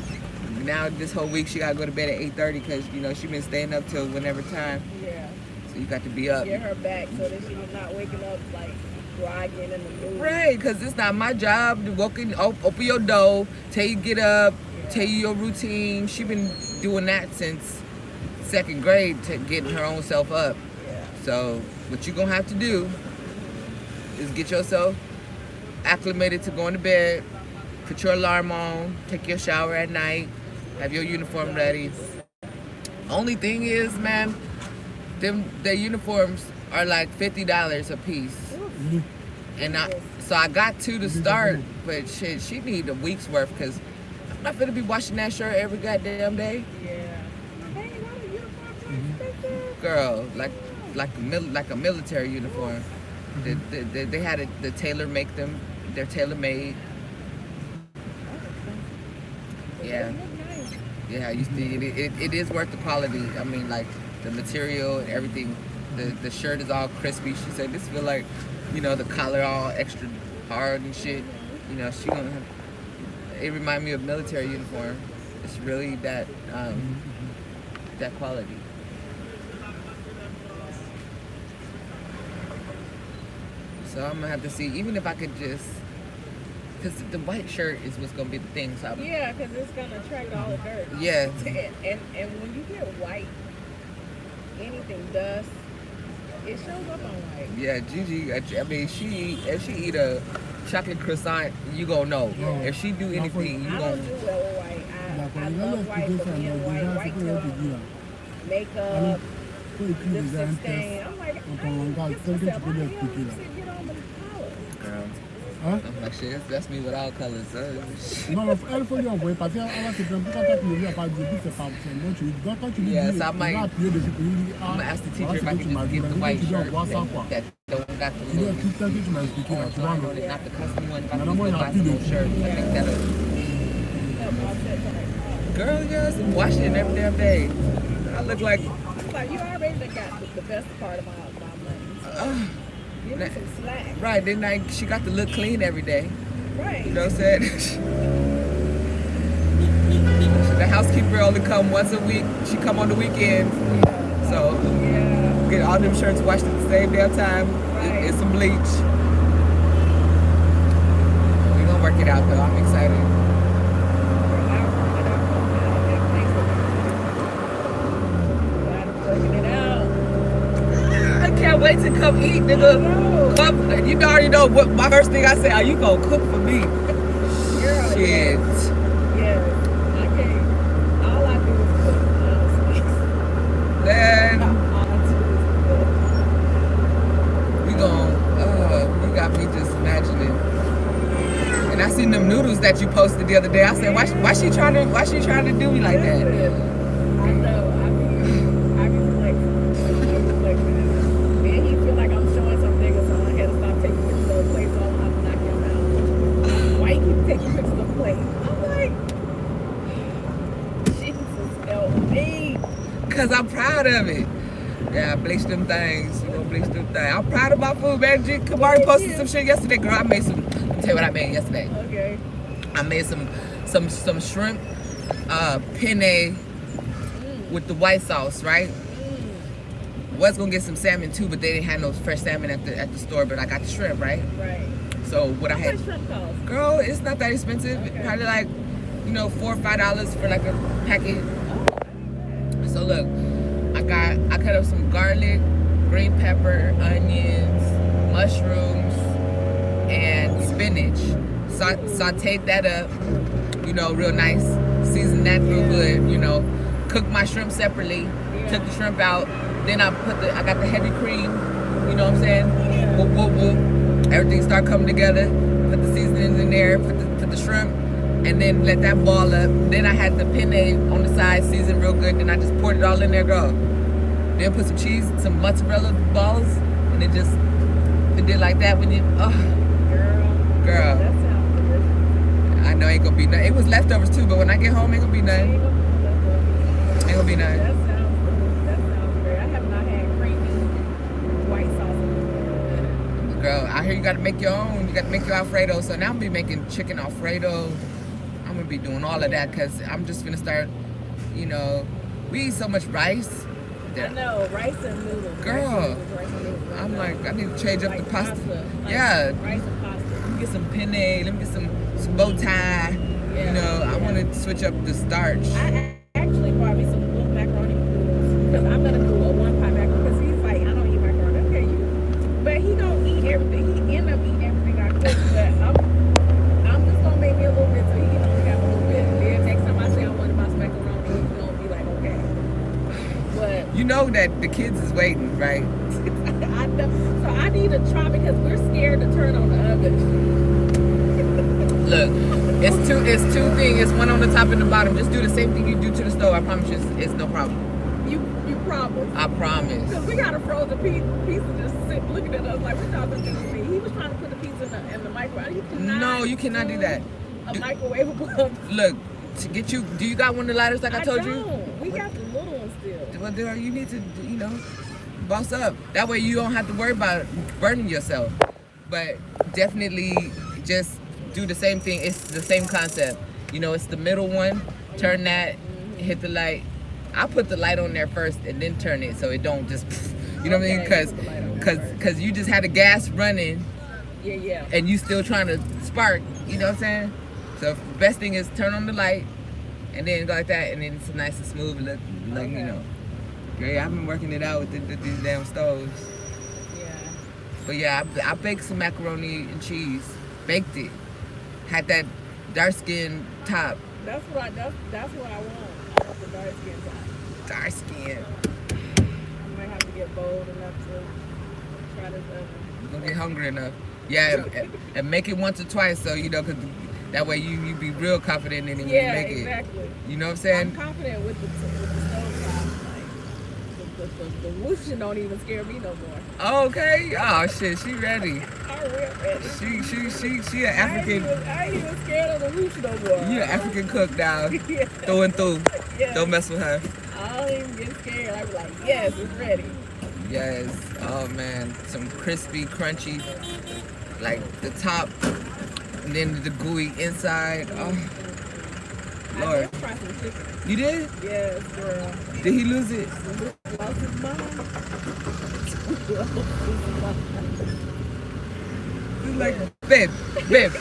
A: Now this whole week she gotta go to bed at 8:30 because you know she been staying up till whenever time.
B: Yeah.
A: So you got to be up.
B: Get her back so that she's not waking up like groggy and in the mood.
A: Right, because it's not my job to open your door, tell you get up, tell you your routine. She been doing that since 2nd grade, to getting her own self up.
B: Yeah.
A: So what you gonna have to do is get yourself acclimated to going to bed, put your alarm on, take your shower at night, have your uniform ready. Only thing is, man, their uniforms are like $50 a piece. And so I got 2 to start, but shit, she need a week's worth because I'm not gonna be washing that shirt every goddamn day.
B: Yeah. Hey, what a uniform so expensive?
A: Girl, like a military uniform. They had the tailor make them. They're tailor made. Yeah.
B: They look nice.
A: Yeah, you see, it is worth the quality. I mean, like the material and everything. The shirt is all crispy. She said this feel like, the collar all extra hard and shit. She gonna have. It remind me of military uniform. It's really that quality. So I'm gonna have to see, even if I could just, because the white shirt is what's gonna be the thing. So
B: yeah, because it's gonna attract all the dirt.
A: Yeah.
B: And when you get white, anything dust, it shows up on white.
A: Yeah, Gigi. I mean, if she eat a chocolate croissant, you gonna know.
C: Yeah.
A: If she do anything, you
B: I
A: gonna.
B: don't do well with white. I love white for being white too. Makeup, lipstick stain. I'm like, get yourself. How the hell you get on the collar?
A: Girl.
C: Hein?
A: I'm like, shit, that's me with all colors.
C: Non, mais elle faut lui envoyer parce qu'elle va se prendre. Pourquoi toi tu ne lui as pas dit que c'est pas bon tu dis. Donc quand tu lui dis,
A: Yes, I
C: tu
A: might-
C: vas appuyer dessus pour lui dire,
A: I'm gonna ask the teacher
C: voilà
A: if
C: ce
A: I
C: que
A: can
C: tu m'as
A: just
C: dit.
A: get the
C: Donc,
A: white
C: tu dois
A: shirt
C: voir ça quoi.
A: that don't got the
C: Tu dois
A: little
C: tout le temps que tu m'as expliqué là, tu vois.
A: orange on it, not the custom one. If I
C: Madame,
A: can
C: moi,
A: just
C: il y a
A: buy
C: plus
A: some
C: de-
A: little shirt, I think that'll.
B: Offset,
A: Girl, yes, I'm washing it every damn day. I look like.
B: like you already done got the best part of my money. Give me some slack.
A: Right, then like she got to look clean every day.
B: Right.
A: You know what I'm saying? The housekeeper only come once a week. She come on the weekends. So
B: Yeah.
A: get all them shirts washed at the same damn time.
B: Right.
A: And some bleach. We're gonna work it out though. I'm excited. I can't wait to come eat, nigga. Come, you already know what my first thing I say. Are you gonna cook for me? Shit.
B: Yeah. I can't. All I do is cook, honestly.
A: Then
B: All I do is
A: you got me just imagining. And I seen them noodles that you posted the other day. I said, why she trying to do me like
B: cook.
A: that?
B: Listen, I know. I be reflecting. And he feel like I'm showing some niggas, so I had to stop taking pictures of the plates. So I'm gonna knock him out. Why you keep taking pictures of the plates? I'm like, Jesus help me.
A: Cause I'm proud of it. Yeah, bleach them things. You know, bleach them things. I'm proud of my food, man. Kamari posted some shit yesterday, girl. I made some. Let me tell you what I made yesterday.
B: Okay.
A: I made some shrimp penne with the white sauce, right? Was gonna get some salmon too, but they didn't have no fresh salmon at the store. But I got the shrimp, right?
B: Right.
A: So what I
B: How
A: had,
B: much shrimp cost?
A: girl, it's not that expensive.
B: Okay.
A: Probably like, $4 or $5 for like a packet. So look, I cut up some garlic, green pepper, onions, mushrooms, and spinach. Sauteed that up, real nice. Seasoned that real good, Cooked my shrimp separately. Took the shrimp out. Then I got the heavy cream. You know what I'm saying?
B: Yeah.
A: Whoop, whoop, whoop. Everything start coming together. Put the seasonings in there. Put the shrimp, and then let that ball up. Then I had the penne on the side, seasoned real good. Then I just poured it all in there, girl. Then put some cheese, some mozzarella balls, and it did like that when you. Girl.
B: That sounds delicious.
A: I know ain't gonna be nothing. It was leftovers too, but when I get home, ain't gonna be nothing. Ain't gonna be nothing.
B: That sounds great. I have not had creamy white sauce.
A: Girl, I hear you gotta make your own. You gotta make your Alfredo. So now I'm gonna be making chicken Alfredo. I'm gonna be doing all of that because I'm just gonna start, we eat so much rice.
B: I know, rice and noodles.
A: Girl,
B: Rice and noodles.
A: I'm like, I need to change up
B: like
A: the pasta.
B: Like
A: Yeah.
B: rice and pasta.
A: Let me get some penne. Let me get some bow tie.
B: Yeah.
A: I want to switch up the starch.
B: I actually bought me some little macaroni noodles because I'm gonna do a one-pot macaroni because he's like, I don't eat macaroni. Okay, but he don't eat everything. He end up eating everything I cook. But I'm just gonna make me a little bit so he can only have a little bit. Then next time I say I want to buy some macaroni, he's gonna be like, okay. But
A: You know that the kids is waiting, right?
B: I know, so I need to try because we're scared to turn on the oven.
A: Look, it's two things. It's one on the top and the bottom. Just do the same thing you do to the stove. I promise you, it's no problem.
B: You promise?
A: I promise.
B: Because we got a frozen pizza just sitting looking at us like we're talking to me. He was trying to put the pizza in the microwave. You cannot
A: No, you cannot do that.
B: A microwavable.
A: Look, to get you. Do you got one of the lighters like I told you?
B: Don't. We got the little one still.
A: Well, there you need to, boss up. That way you don't have to worry about burning yourself. But definitely just do the same thing. It's the same concept. It's the middle one. Turn that, hit the light. I put the light on there first and then turn it so it don't just, what I mean? Because you just had the gas running.
B: Yeah.
A: And you still trying to spark. You know what I'm saying? So best thing is turn on the light and then go like that, and then it's nice and smooth. Look, Girl, I've been working it out with these damn stoves.
B: Yeah.
A: But yeah, I baked some macaroni and cheese. Baked it. Had that dark skin top.
B: That's what I want. I want the dark skin top.
A: Dark skin.
B: I might have to get bold enough to try this other.
A: You're gonna get hungry enough. Yeah, and make it once or twice, so because that way you be real confident in it when you make it.
B: Yeah, exactly.
A: You know what I'm saying?
B: I'm confident with the stove top. Like the whooshing don't even scare me no more.
A: Okay. Oh shit, she ready.
B: I'm real ready.
A: She an African.
B: I ain't even scared of the whoosh no more.
A: You an African cook now.
B: Yeah.
A: Through and through.
B: Yeah.
A: Don't mess with her.
B: I don't even get scared. I be like, yes, it's ready.
A: Yes. Oh man, some crispy, crunchy, like the top, and then the gooey inside. Oh Lord.
B: I did try some chicken.
A: You did?
B: Yes, girl.
A: Did he lose it?
B: Lost his mind.
A: He's like, babe, babe,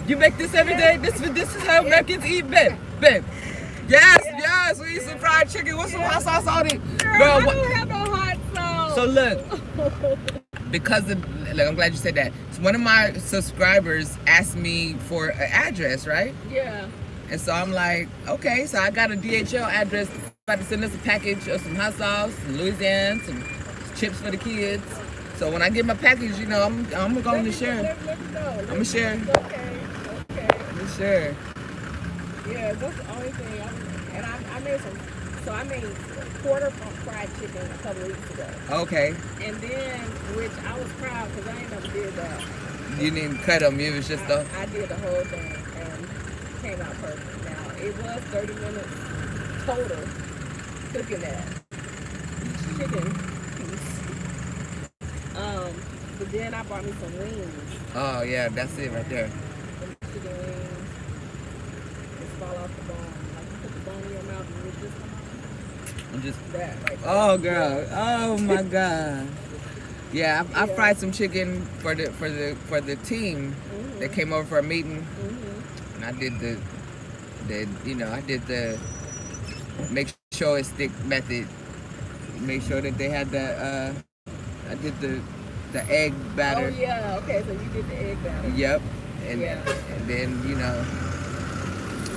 A: you make this every day? This is how Americans eat, babe. Yes, we eat some fried chicken with some hot sauce on it.
B: Girl, I don't have no hot sauce.
A: So look, because I'm glad you said that. So one of my subscribers asked me for an address, right?
B: Yeah.
A: And so I'm like, okay, so I got a DHL address. About to send us a package of some hot sauce, some Louisiana, some chips for the kids. So when I get my package, I'm going to share.
B: Let me know.
A: I'm gonna share.
B: Okay.
A: I'm gonna share.
B: Yeah, that's the only thing. I made I made quarter fried chicken a couple of weeks ago.
A: Okay.
B: And then, which I was proud because I ain't never did that.
A: You didn't cut them. It was just
B: I did the whole thing and it came out perfect. Now, it was 30 minutes total cooking that chicken piece. But then I bought me some wings.
A: Oh yeah, that's it right there.
B: Some chicken wings. Just fall off the bone. Like you put the bone in your mouth and it just come out.
A: I'm just.
B: That right there.
A: Oh girl. Oh my God. Yeah, I fried some chicken for the team that came over for a meeting, and I did the make sure it stick method. Make sure that they had I did the egg batter.
B: Oh yeah, okay, so you did the egg batter.
A: Yep, and
B: Yeah.
A: and then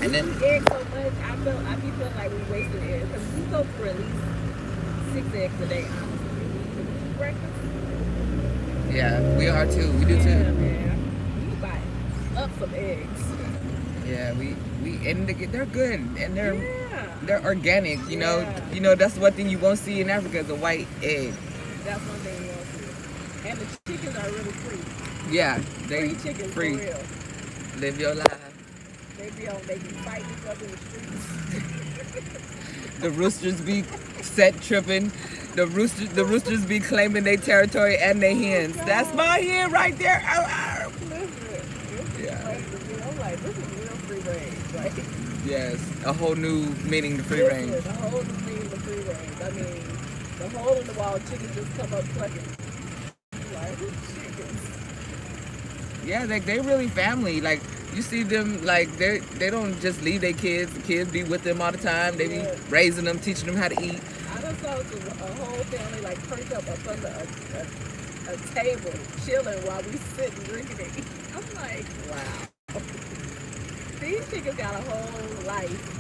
A: and then
B: We eat eggs so much, I be feeling like we wasted eggs because we go for at least 6 eggs a day. Honestly, we eat breakfast.
A: yeah, we are too. We do
B: Yeah,
A: too.
B: man. We buy up some eggs.
A: Yeah, we and they're good and
B: Yeah.
A: they're organic.
B: Yeah.
A: You know that's one thing you won't see in Africa is a white egg.
B: That's one thing you won't see. And the chickens are really free.
A: Yeah, they
B: Free chickens
A: free.
B: for real.
A: Live your life.
B: They be fighting each other in the streets.
A: The roosters be set tripping. The roosters be claiming their territory and their hens. That's my hen right there. Arr, arr.
B: Listen, it's
A: Yeah.
B: crazy. I'm like, this is real free range. Like,
A: Yes, a whole new meaning to free range.
B: listen, a whole new thing to free range. I mean, the hole in the wall chickens just come up clucking. I'm like, who's chickens?
A: Yeah, they really family. Like you see them, like they don't just leave their kids. The kids be with them all the time. They be
B: Yeah.
A: raising them, teaching them how to eat.
B: I done saw a whole family like perked up under a table, chilling while we sit and drinking and eat. I'm like, wow. These chickens got a whole life.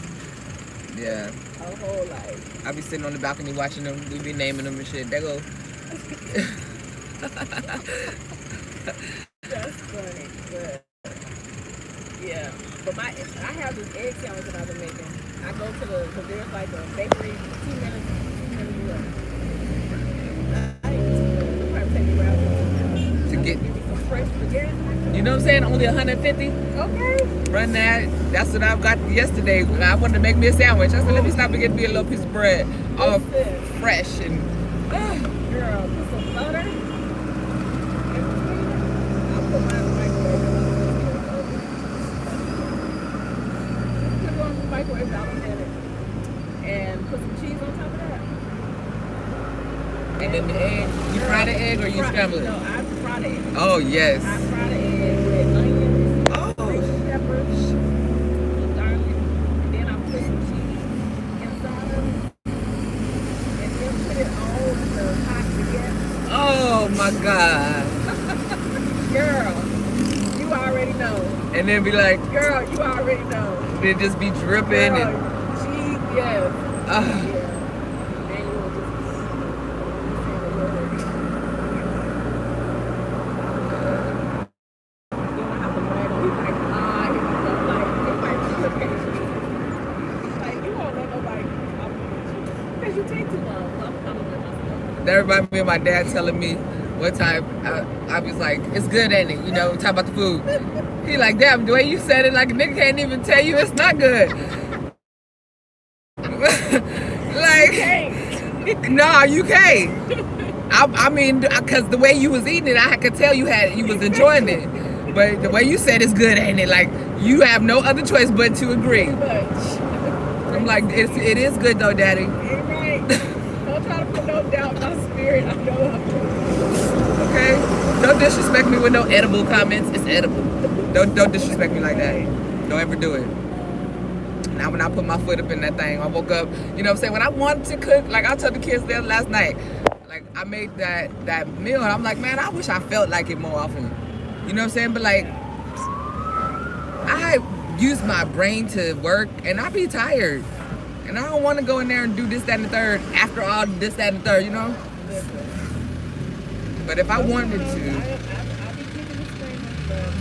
A: Yeah,
B: A whole life.
A: I be sitting on the balcony watching them. We be naming them and shit. They go.
B: That's funny, but yeah. But I have this egg sandwich that I've been making. I go to because there's like a bakery 2 minutes away. I ain't it'll probably take me around
A: To get,
B: give me some fresh spaghetti.
A: know what I'm saying? Only 150.
B: Okay.
A: Run that. That's what I got yesterday. I wanted to make me a sandwich. I said, let me stop and get me a little piece of bread, all
B: Listen.
A: fresh and.
B: Girl, put some butter in between it. I'll put mine in the microwave. Just put it on the microwave about a minute. And put some cheese on top of that.
A: And then the egg. You fry the egg or you scramble it?
B: No, I fry the egg.
A: Oh, yes.
B: I fry the egg with onions,
A: Oh.
B: green peppers, garlic, and then I put some cheese inside of it. And then put it all in the hot together.
A: Oh, my God.
B: Girl, you already know.
A: And then be like,
B: Girl, you already know.
A: then just be dripping
B: Girl,
A: and.
B: cheese, yes.
A: Uh,
B: Yeah. And you will just saying the word. You don't have to brag on. He's like, here we go. Like, it might be your patient. He's like, you won't let nobody compliment you. Because you take too long. So I'm complimenting myself.
A: that reminded me of my dad telling me one time, I was like, it's good, ain't it? You know, talk about the food. He like, damn, the way you said it, like a nigga can't even tell you it's not good. Like, nah, you can't. I mean, because the way you was eating it, I could tell you was enjoying it. But the way you said it's good, ain't it? Like, you have no other choice but to agree.
B: Too much.
A: I'm like, it is good though, Daddy.
B: Ain't right. Don't try to put no doubt in my spirit. I know I'm
A: Okay? Don't disrespect me with no edible comments. It's edible. Don't disrespect me like that. Don't ever do it. Now when I put my foot up in that thing, I woke up, you know what I'm saying? When I wanted to cook, like I told the kids there last night, like I made that meal and I'm like, man, I wish I felt like it more often. You know what I'm saying? But like, I use my brain to work and I be tired. And I don't want to go in there and do this, that, and the third after all this, that, and the third, you know? But if I wanted to.
B: I'll be keeping this thing but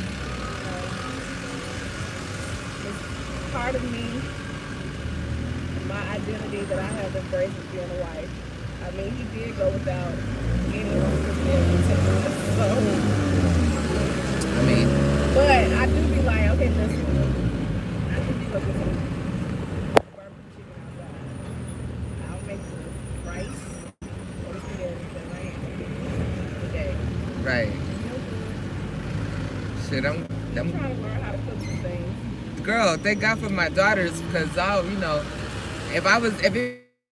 B: it's part of me, my identity that I have embraced as being a wife. I mean, he did go without anyone to be able to take us, so.
A: I mean,
B: But I do be like, okay, listen, I do be looking for barbecue chicken outside. I'll make the rice or the spaghetti that I ain't today.
A: right. Shit,
B: I'm trying to learn how to cook some things.
A: girl, thank God for my daughters, because you know, if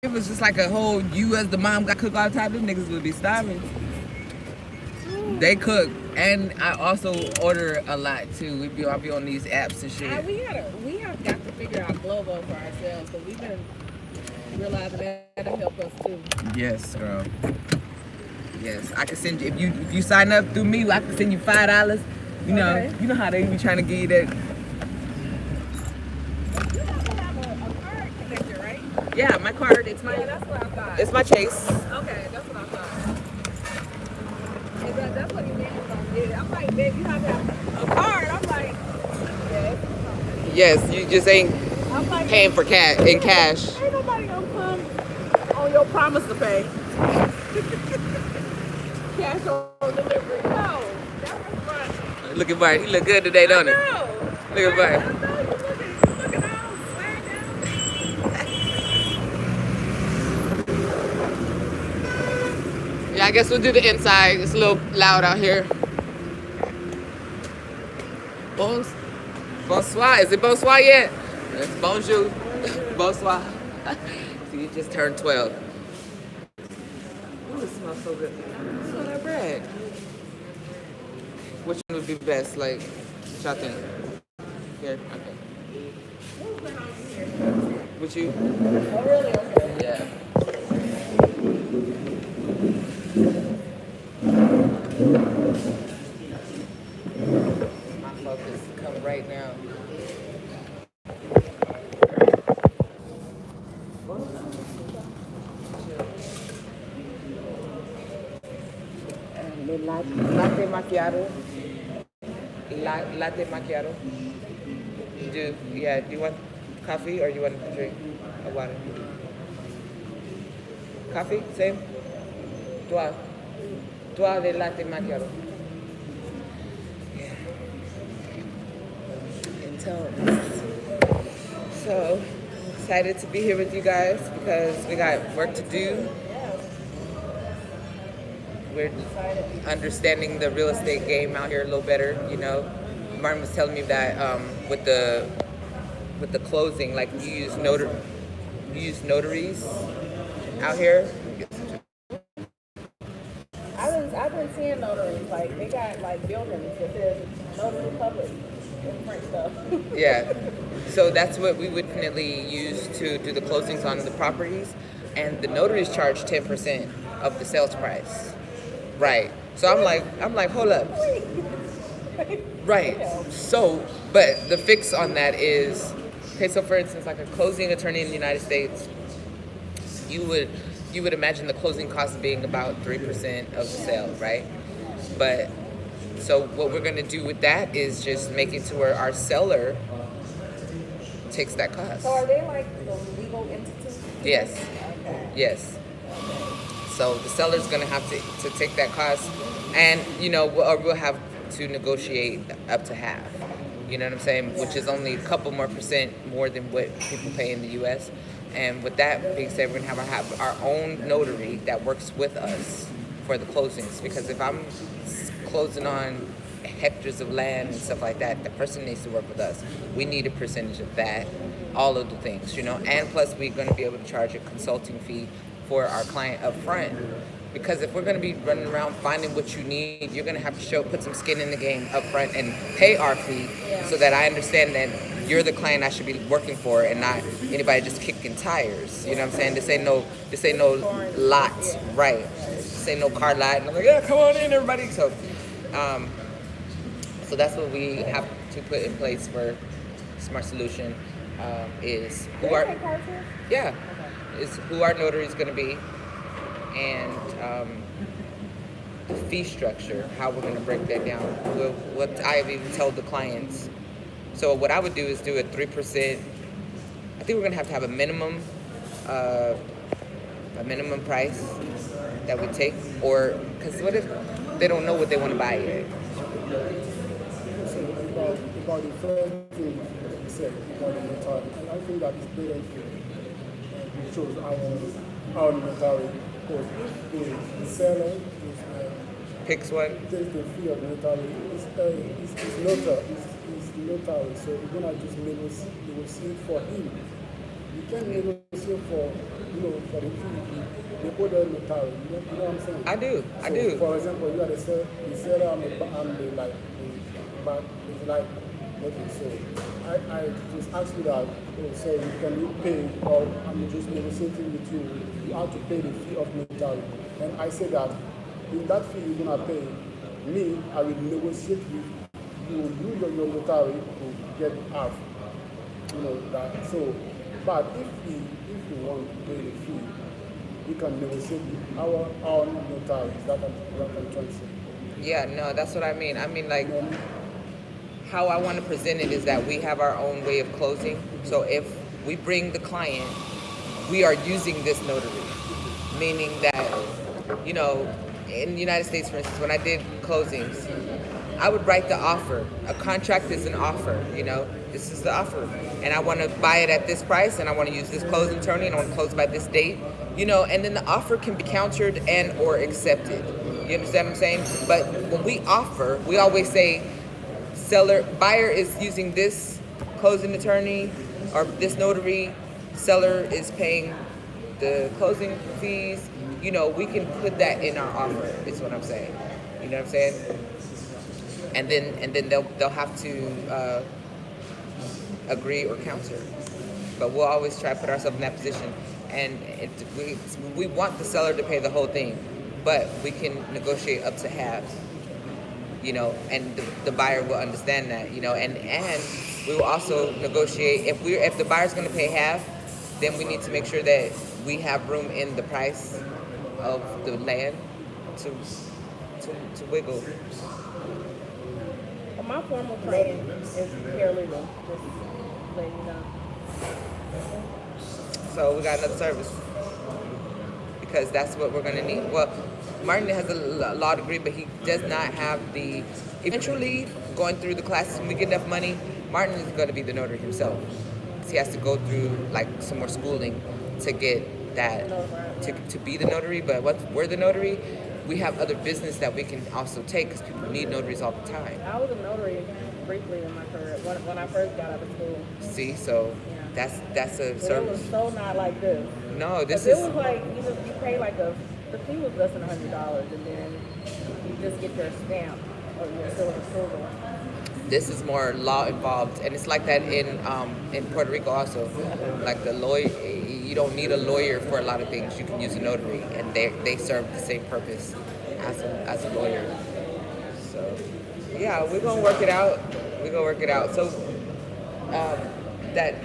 A: it was just like a whole you as the mom got cook all the time, them niggas would be starving. They cook, and I also order a lot too. I'll be on these apps and shit.
B: We have got to figure out Glovo for ourselves, so we've been realizing that'll help us too.
A: Yes, girl. Yes, I can send you if you sign up through me. I can send you $5. You know,
B: Okay.
A: you know how they be trying to give you that.
B: You have to have a card connector, right?
A: Yeah, my card. It's
B: Yeah, that's what I thought.
A: It's my Chase.
B: Okay, that's what I thought. And that's what he meant when I did it. I'm like, babe, you have to have a card. I'm like, yes.
A: Yes, you just ain't
B: I'm like,
A: paying for cash in cash.
B: ain't nobody gonna come on your promise to pay. Cash on delivery. No, that was fun.
A: Look at Bart. He look good today, don't he?
B: No.
A: Look at Bart.
B: I know you looking all swagged out.
A: Yeah, I guess we'll do the inside. It's a little loud out here. Bonsoir. Is it bonsoir yet? It's bonjour. Bonsoir. See, you just turned 12. Ooh, it smells so good. Smell that bread. Which one would be best? Like, what y'all think? Here? Okay. With you?
B: Oh, really? Okay.
A: Yeah. My focus come right now. Latte macchiato. Latte macchiato. Do you want coffee or you want to drink a water? Coffee, same? Toi de latte macchiato. Yeah.
B: tones.
A: So excited to be here with you guys because we got work to do. We're understanding the real estate game out here a little better. You know, Martin was telling me that with the closing, like you use notaries out here.
B: I've been seeing notaries, like they got like buildings that says Notary Public in French stuff.
A: Yeah. So that's what we would definitely use to do the closings on the properties, and the notaries charge 10% of the sales price. Right. So I'm like, hold up. Right. So, but the fix on that is, okay, so for instance, like a closing attorney in the United States, you would imagine the closing cost being about 3% of the sale, right? But so what we're gonna do with that is just make it to where our seller takes that cost.
B: So are they like the legal entity?
A: Yes.
B: Okay.
A: Yes. So the seller's gonna have to take that cost, and you know, we'll have to negotiate up to half. You know what I'm saying? Which is only a couple more percent more than what people pay in the U.S. And with that being said, we're gonna have our own notary that works with us for the closings. Because if I'm closing on hectares of land and stuff like that, the person needs to work with us. We need a percentage of that, all of the things, you know. And plus, we're gonna be able to charge a consulting fee for our client up front. Because if we're going to be running around finding what you need, you're going to have to put some skin in the game up front and pay our fee, so that I understand that you're the client I should be working for and not anybody just kicking tires. You know what I'm saying? This ain't no lot, right? This ain't no car lot. And I'm like, yeah, come on in, everybody. So that's what we have to put in place for Smart Solution, is who our notary is going to be. And the fee structure, how we're going to break that down. What I've even told the clients. So what I would do is do a 3%. I think we're going to have a minimum price that we take, or because what if they don't know what they want to buy yet?
C: So about the first thing that you said about the notary, and I think that is better to choose our notary. Because if the seller
A: Picks one.
C: takes the fee of notary, it's notary, so you're gonna just negotiate for him. You can't negotiate for for the fee, the other notary. You know what I'm saying?
A: I do.
C: For example, you are the seller, I'm the back. Okay, so I just asked you that, so can you pay, or I'm just negotiating with you, you have to pay the fee of notary. And I said that in that fee you're going to pay me, I will negotiate with you, your notary to get half. You know, that. So, but if you want to pay the fee, you can negotiate with our own notaries. That I'm trying to say.
A: Yeah, no, that's what I mean. I mean, like, how I want to present it is that we have our own way of closing. So if we bring the client, we are using this notary, meaning that, you know, in the United States, for instance, when I did closings, I would write the offer. A contract is an offer, you know, this is the offer. And I want to buy it at this price, and I want to use this closing attorney, and I want to close by this date, you know, and then the offer can be countered and or accepted. You understand what I'm saying? But when we offer, we always say, buyer is using this closing attorney or this notary, seller is paying the closing fees. You know, we can put that in our offer, is what I'm saying. You know what I'm saying? And then they'll have to agree or counter. But we'll always try to put ourselves in that position. And we want the seller to pay the whole thing, but we can negotiate up to half. You know, and the buyer will understand that, you know, and we will also negotiate if the buyer's going to pay half, then we need to make sure that we have room in the price of the land to wiggle.
B: Well, my formal training is paralegal, just letting you know.
A: So we got another service because that's what we're going to need. Well, Martin has a law degree, but he does not have eventually going through the classes, when we get enough money, Martin is going to be the notary himself. He has to go through like some more schooling to get that to be the notary. But once we're the notary, we have other business that we can also take because people need notaries all the time.
B: I was a notary briefly in my career when I first got out of school.
A: See, so
B: Yeah.
A: that's a
B: But it
A: service.
B: was so not like this.
A: No, this
B: But it
A: is
B: was like you pay like the fee was less than $100, and then you just get your stamp or your seal of approval.
A: this is more law involved, and it's like that in Puerto Rico also. Like the lawyer, you don't need a lawyer for a lot of things. You can use a notary, and they serve the same purpose as a lawyer. So yeah, we're gonna work it out. We're gonna work it out. So that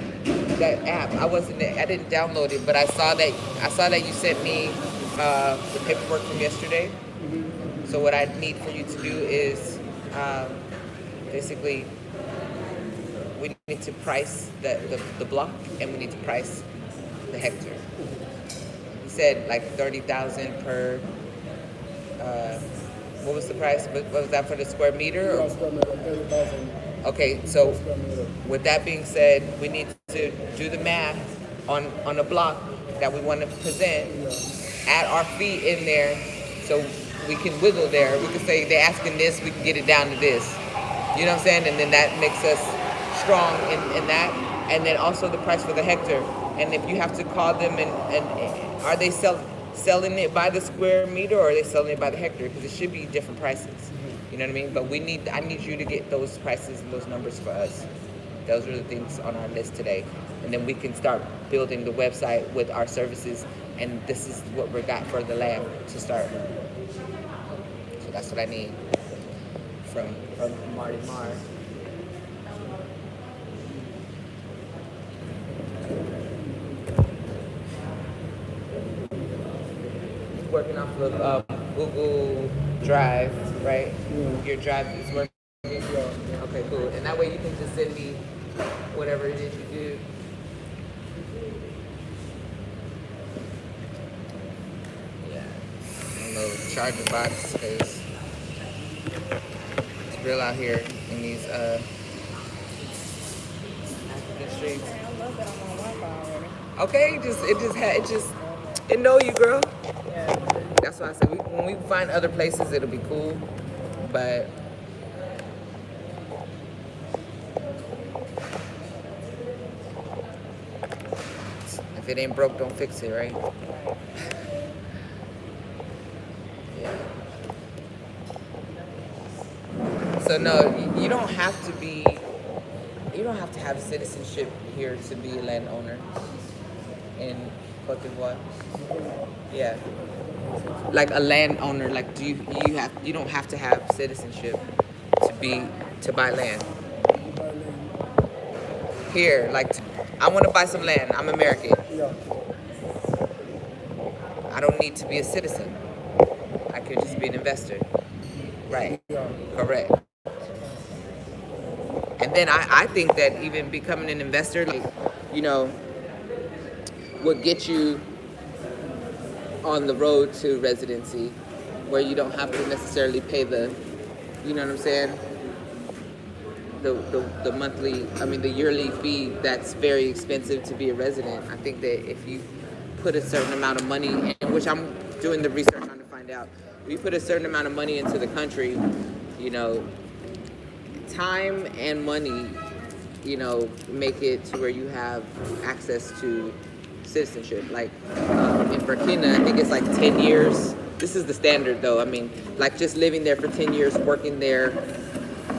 A: app, I didn't download it, but I saw that you sent me the paperwork from yesterday. So what I need for you to do is basically we need to price the block, and we need to price the hectare. You said like 30,000 per. What was the price? What was that for the square meter?
C: Per square meter, 30,000
A: Okay, so
C: per square meter.
A: with that being said, we need to do the math on a block that we want to present, add our fee in there so we can wiggle there. We can say they're asking this, we can get it down to this. You know what I'm saying? And then that makes us strong in that. And then also the price for the hectare. And if you have to call them and are they selling it by the square meter or are they selling it by the hectare? Because it should be different prices. You know what I mean? But I need you to get those prices and those numbers for us. Those are the things on our list today. And then we can start building the website with our services. And this is what we got for the lab to start. So that's what I need from Marty Marr. Working off of Google Drive, right?
C: Yeah.
A: Your drive is working.
C: Yeah.
A: Okay, cool. And that way you can just send me whatever it is you do. Yeah. A little charger box because it's real out here in these African streets.
B: I love that I'm on Wi-Fi already.
A: Okay, it know you, girl.
B: Yeah.
A: That's why I said when we find other places, it'll be cool. But if it ain't broke, don't fix it, right? Yeah. So no, you don't have to have citizenship here to be a landowner in Cote d'Ivoire. Yeah. Like a landowner, like you don't have to have citizenship to buy land. Here, like I want to buy some land. I'm American.
C: Yeah.
A: I don't need to be a citizen. I could just be an investor. Right.
C: Yeah.
A: Correct. And then I think that even becoming an investor, like, would get you on the road to residency where you don't have to necessarily pay the, you know what I'm saying? The monthly, the yearly fee that's very expensive to be a resident. I think that if you put a certain amount of money, in, which I'm doing the research on to find out, if you put a certain amount of money into the country, time and money, make it to where you have access to citizenship. Like in Burkina, I think it's like 10 years. This is the standard though. Like just living there for 10 years, working there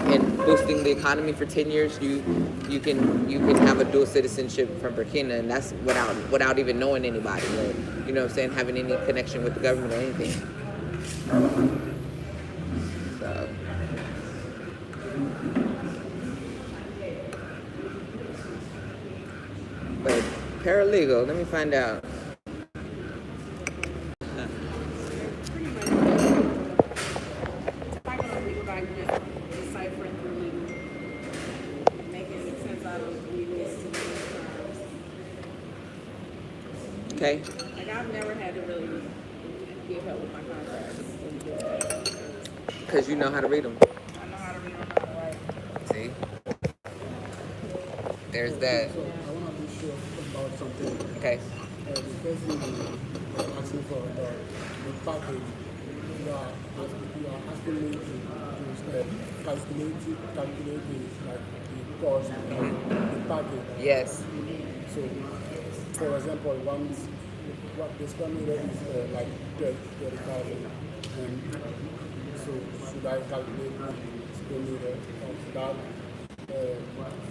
A: and boosting the economy for 10 years, you can have a dual citizenship from Burkina, and that's without even knowing anybody, or, you know what I'm saying, having any connection with the government or anything. So but paralegal, let me find out.
B: Pretty much. Typing on legal documents, deciphering through legal, making sense out of legal terms.
A: Okay.
B: Like I've never had to really get help with my contracts.
A: Because you know how to read them.
B: I know how to read them how to write.
A: See? there is that.
C: So I want to be sure about something.
A: Okay.
C: The first thing you are asking for the package. You are asking me to calculate the cost of the package.
A: Yes.
C: So, for example, what the square meter is like 30,000, and so should I calculate the square meter of that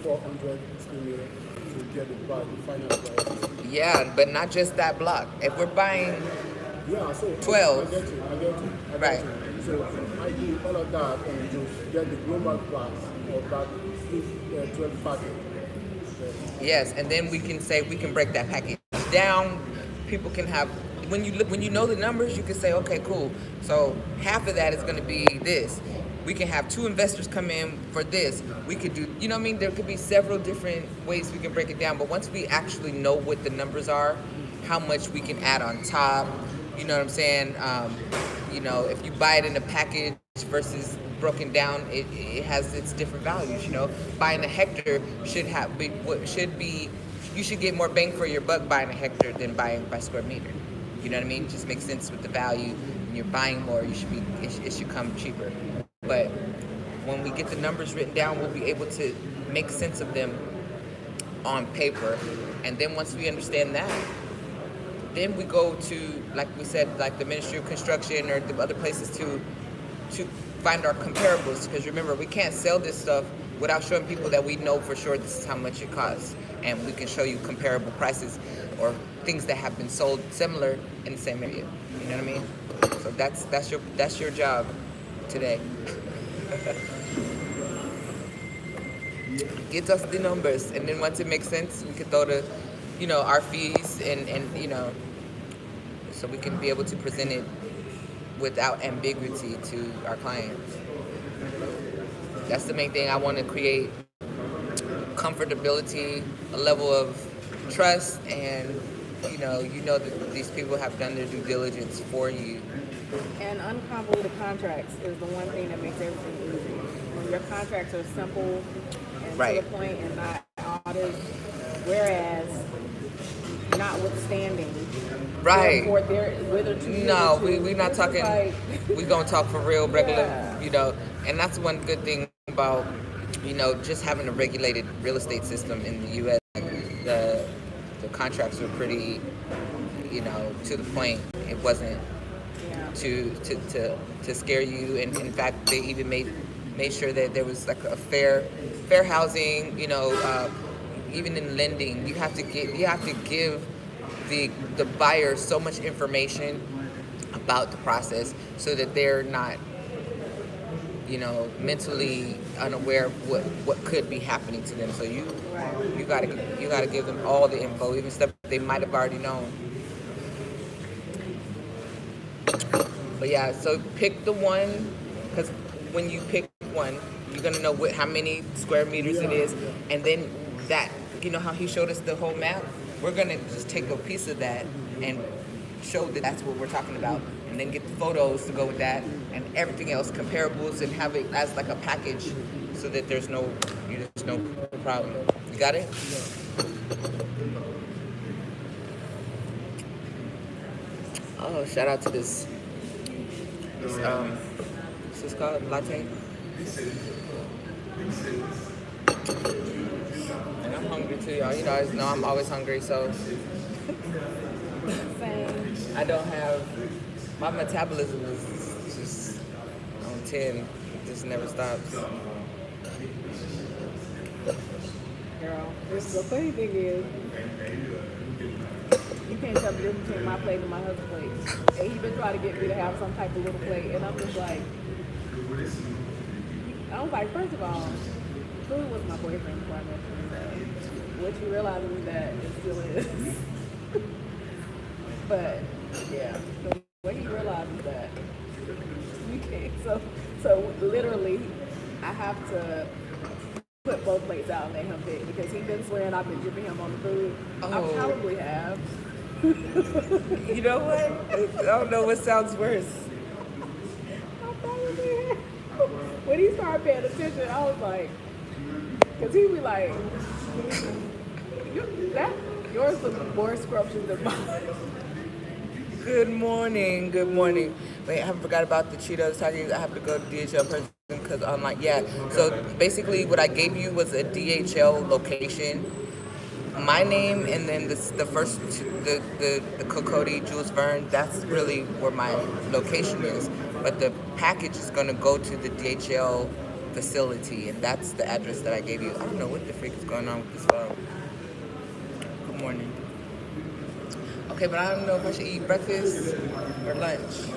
C: 400 square meter to get the final price?
A: Yeah, but not just that block. If we're buying
C: Yeah, so
A: 12.
C: I get you.
A: Right.
C: So I do all of that and just get the global price of that 12 package.
A: Yes, and then we can say we can break that package down. People can have when you know the numbers, you can say, okay, cool. So half of that is going to be this. We can have 2 investors come in for this. We could do, you know what I mean? There could be several different ways we can break it down. But once we actually know what the numbers are, how much we can add on top, you know what I'm saying? If you buy it in a package versus broken down, it has its different values. Buying a hectare you should get more bang for your buck buying a hectare than buying by square meter. You know what I mean? It just makes sense with the value. When you're buying more, it should come cheaper. But when we get the numbers written down, we'll be able to make sense of them on paper. And then once we understand that, then we go to, like we said, like the Ministry of Construction or the other places to find our comparables. Because remember, we can't sell this stuff without showing people that we know for sure this is how much it costs. And we can show you comparable prices or things that have been sold similar in the same area. You know what I mean? So that's your job today. Get us the numbers, and then once it makes sense, we can throw the, our fees and so we can be able to present it without ambiguity to our clients. That's the main thing. I want to create comfortability, a level of trust, and that these people have done their due diligence for you.
B: And unconvoluted contracts is the one thing that makes everything easy. When your contracts are simple and
A: Right.
B: to the point and not all this, whereas notwithstanding,
A: Right.
B: Whether
A: No, we're not talking.
B: Like,
A: We're gonna talk for real, regular.
B: Yeah.
A: And that's one good thing about just having a regulated real estate system in the U.S. The contracts were pretty, to the point. It wasn't to scare you, and in fact, they even made sure that there was like a fair housing. Even in lending, you have to give the buyer so much information about the process so that they're not mentally unaware of what could be happening to them. So you gotta give them all the info, even stuff they might have already known. But yeah, so pick the one, because when you pick one, you're gonna know how many square meters it is, and then that, how he showed us the whole map. We're gonna just take a piece of that and show that that's what we're talking about, and then get the photos to go with that, and everything else, comparables, and have it as like a package, so that there's no problem. You got it? Oh, shout out to this what's this called? Latte? And I'm hungry too, y'all. You guys know I'm always hungry, so
B: same.
A: I don't have, my metabolism is just on 10. It just never stops.
B: Girl, the funny thing is, you can't tell the difference between my plate and my husband's plate. And he been trying to get me to have some type of little plate, and I'm just like, first of all, food was my boyfriend's partner. So what you realize is that it still is. But yeah, the way he realizes that you can't. So literally, I have to put both plates out and let him pick, because he's been swearing I've been dripping him on the food. I probably have.
A: You know what? I don't know what sounds worse.
B: I probably have. When he started paying attention, I was like, because he be like, Yours looks more scrumptious than mine.
A: Good morning. Good morning. Wait, I haven't forgot about the Cheetos Takis. I have to go to DHL person because online. Yeah. So basically, what I gave you was a DHL location, my name, and then the first the Cocody Jules Verne. That's really where my location is. But the package is gonna go to the DHL facility, and that's the address that I gave you. I don't know what the freak is going on with this phone. Good morning. Okay, but I don't know if I should eat breakfast or lunch.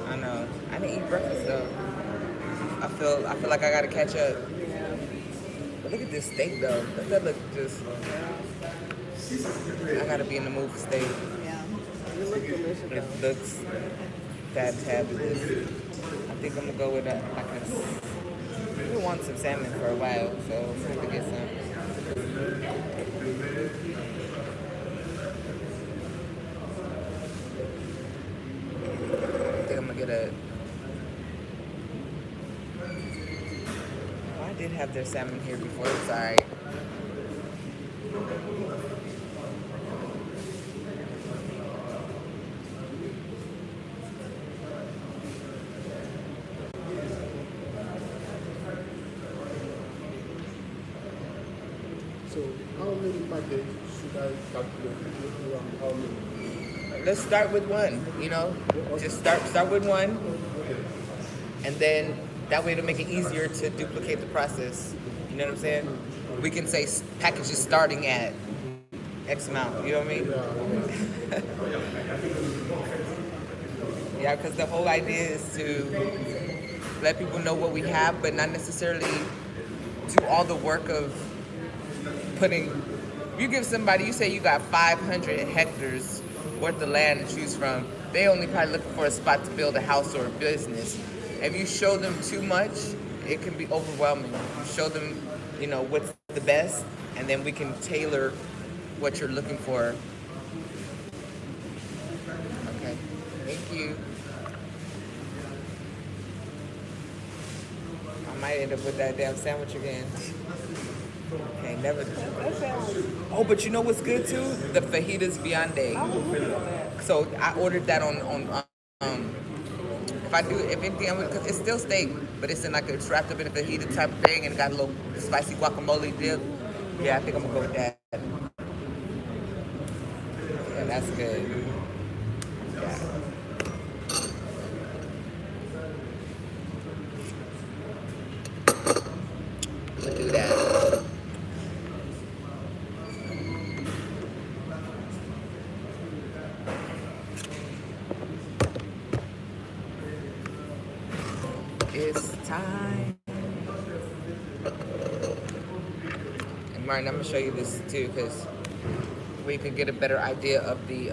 A: I know. I didn't eat breakfast though. I feel like I gotta catch up. But look at this steak though. Doesn't that look just? I gotta be in the mood for steak.
B: Yeah. It looks delicious
A: It
B: though.
A: looks fantabulous. I think I'm gonna go with I've been wanting some salmon for a while, so I'm gonna have to get some. I think I'm gonna get a. Oh, I did have their salmon here before. It's alright.
C: So how many packages should I calculate? Around how many?
A: Let's start with one. You know, just start with one, and then that way it'll make it easier to duplicate the process. You know what I'm saying? We can say packages starting at X amount. You know what I mean? Yeah, because the whole idea is to let people know what we have, but not necessarily do all the work of putting. You give somebody, you say you got 500 hectares worth of land to choose from. They only probably looking for a spot to build a house or a business. If you show them too much, it can be overwhelming. You show them, you know, what's the best, and then we can tailor what you're looking for. Okay, thank you. I might end up with that damn sandwich again. Okay, never. Oh, but you know what's good too? The fajitas viande. So I ordered that on if anything, because it's still steak, but it's in like it's wrapped up in a fajita type of thing and got a little spicy guacamole dip. Yeah, I think I'm gonna go with that. Yeah, that's good. Yeah. We'll do that. It's time. And Martin, I'm gonna show you this too, because we can get a better idea of the.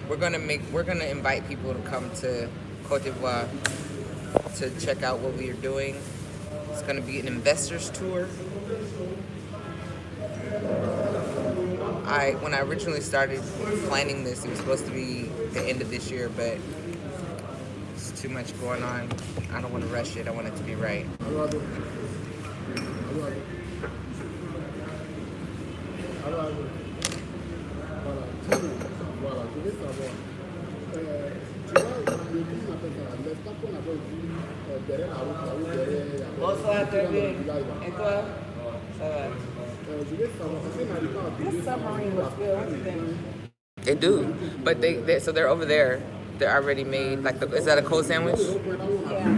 A: We're gonna invite people to come to Cote d'Ivoire to check out what we are doing. It's gonna be an investors tour. When I originally started planning this, it was supposed to be the end of this year, but it's too much going on. I don't want to rush it. I want it to be right. Bonsoir, très bien. Et toi? Ça va.
B: This submarine looks good. What do you think?
A: They do, but so they're over there. They're already made. Like, is that a cold sandwich?
B: Yeah.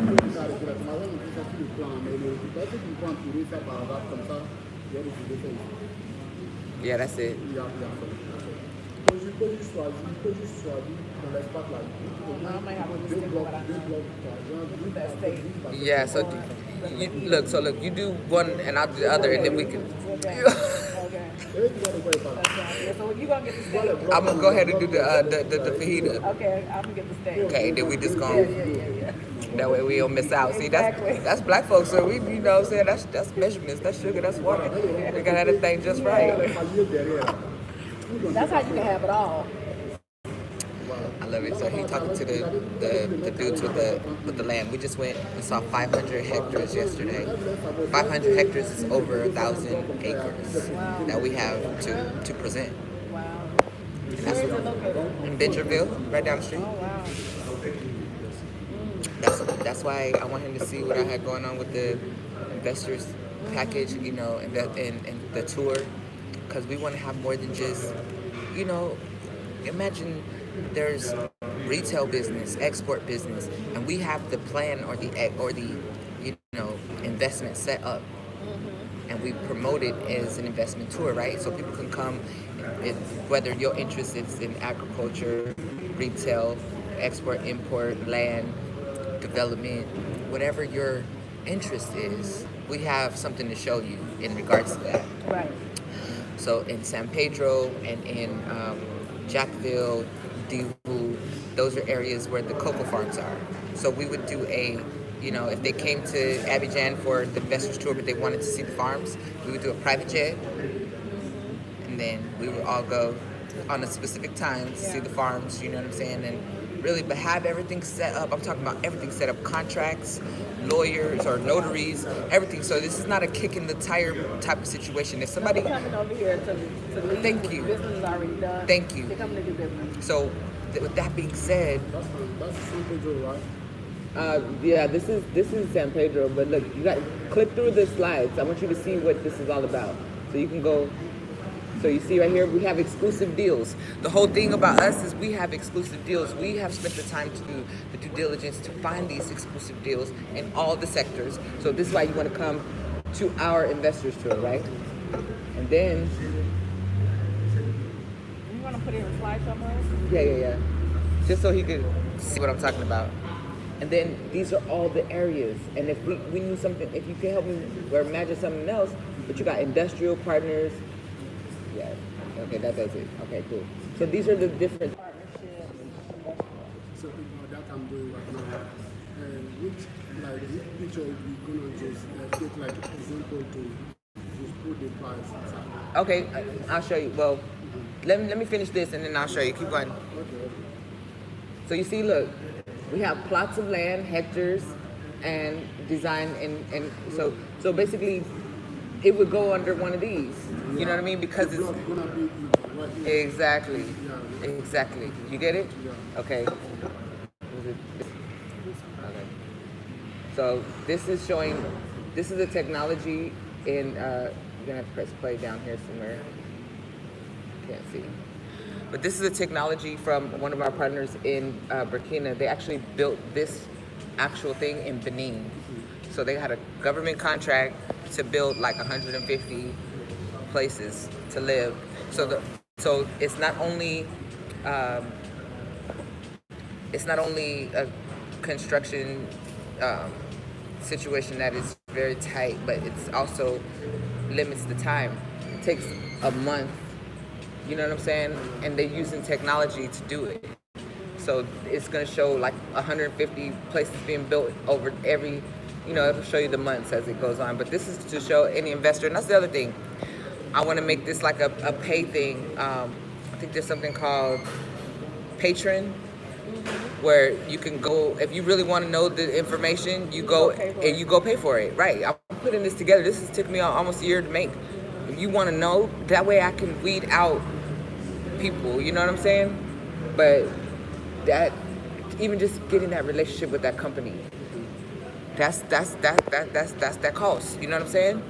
A: Yeah, that's it.
B: I might have to stick with what I know. That steak.
A: Yeah. So look. You do one, and I'll do the other, and then we can.
B: Okay. Okay. So you gonna get the steak?
A: I'm gonna go ahead and do the fajita.
B: Okay, I'm gonna get the steak.
A: Okay, then we just
B: Yeah,
A: gonna.
B: yeah.
A: That way we don't miss out. See,
B: Exactly.
A: that's black folks. So we, you know, what I'm saying that's measurements. That's sugar. That's water. We gotta have the thing just right.
B: That's how you can have it all.
A: I love it. So he talking to the dudes with the land. We just went and saw 500 hectares yesterday. 500 hectares is over 1,000 acres that we have to present.
B: Wow.
A: And
B: Where is it located?
A: in Bencherville, right down the street.
B: Oh, wow.
A: That's why I want him to see what I had going on with the investors package, you know, and the tour, because we want to have more than just, you know, imagine there's retail business, export business, and we have the plan or the you know, investment set up, and we promote it as an investment tour, right? So people can come, whether your interest is in agriculture, retail, export, import, land development, whatever your interest is, we have something to show you in regards to that.
B: Right.
A: So in San Pedro and in Jackville, Divu, those are areas where the cocoa farms are. So we would do you know, if they came to Abidjan for the investors tour, but they wanted to see the farms, we would do a private jet, and then we would all go on a specific time to see the farms, you know what I'm saying? And really, but have everything set up. I'm talking about everything set up, contracts, lawyers or notaries, everything. So this is not a kick in the tire type of situation. If somebody
B: coming over here to leave,
A: thank you.
B: Business is already done.
A: Thank you.
B: They're coming to do business.
A: So with that being said,
C: That's San Pedro, right?
A: yeah, this is San Pedro, but look, you got click through the slides. I want you to see what this is all about. So you can go. So you see right here, we have exclusive deals. The whole thing about us is we have exclusive deals. We have spent the time to do the due diligence to find these exclusive deals in all the sectors. So this is why you want to come to our investors tour, right? And then,
B: You want to put it in a slide somewhere?
A: yeah. Just so he could see what I'm talking about. And then these are all the areas. And if we knew something, if you can help me or imagine something else, but you got industrial partners. Yeah. Okay, that does it. Okay, cool. So these are the different
B: Partnerships.
C: So that I'm doing right now. Which picture we're gonna just take like example to just put the price inside.
A: Okay, I'll show you. Well, let me finish this and then I'll show you. Keep going.
C: Okay.
A: So you see, look, we have plots of land, hectares, and design, and so basically, it would go under one of these. You know what I mean? Because
C: The
A: it's
C: block gonna be right here.
A: exactly,
C: Yeah.
A: exactly. You get it?
C: Yeah.
A: Okay. Okay. So this is showing. This is a technology in. You're gonna have to press play down here somewhere. Can't see. But this is a technology from one of our partners in Burkina. They actually built this actual thing in Benin. So they had a government contract to build like 150 places to live. So it's not only a construction situation that is very tight, but it's also limits the time. It takes a month. You know what I'm saying? And they're using technology to do it. So it's going to show like 150 places being built over every, you know, it'll show you the months as it goes on. But this is to show any investor. And that's the other thing. I want to make this like a pay thing. I think there's something called Patron, where you can go, if you really want to know the information, you go and you go pay for it. Right. I'm putting this together. This has took me almost a year to make. If you want to know, that way I can weed out people, you know what I'm saying? But that, even just getting that relationship with that company, that's that cost, you know what I'm saying?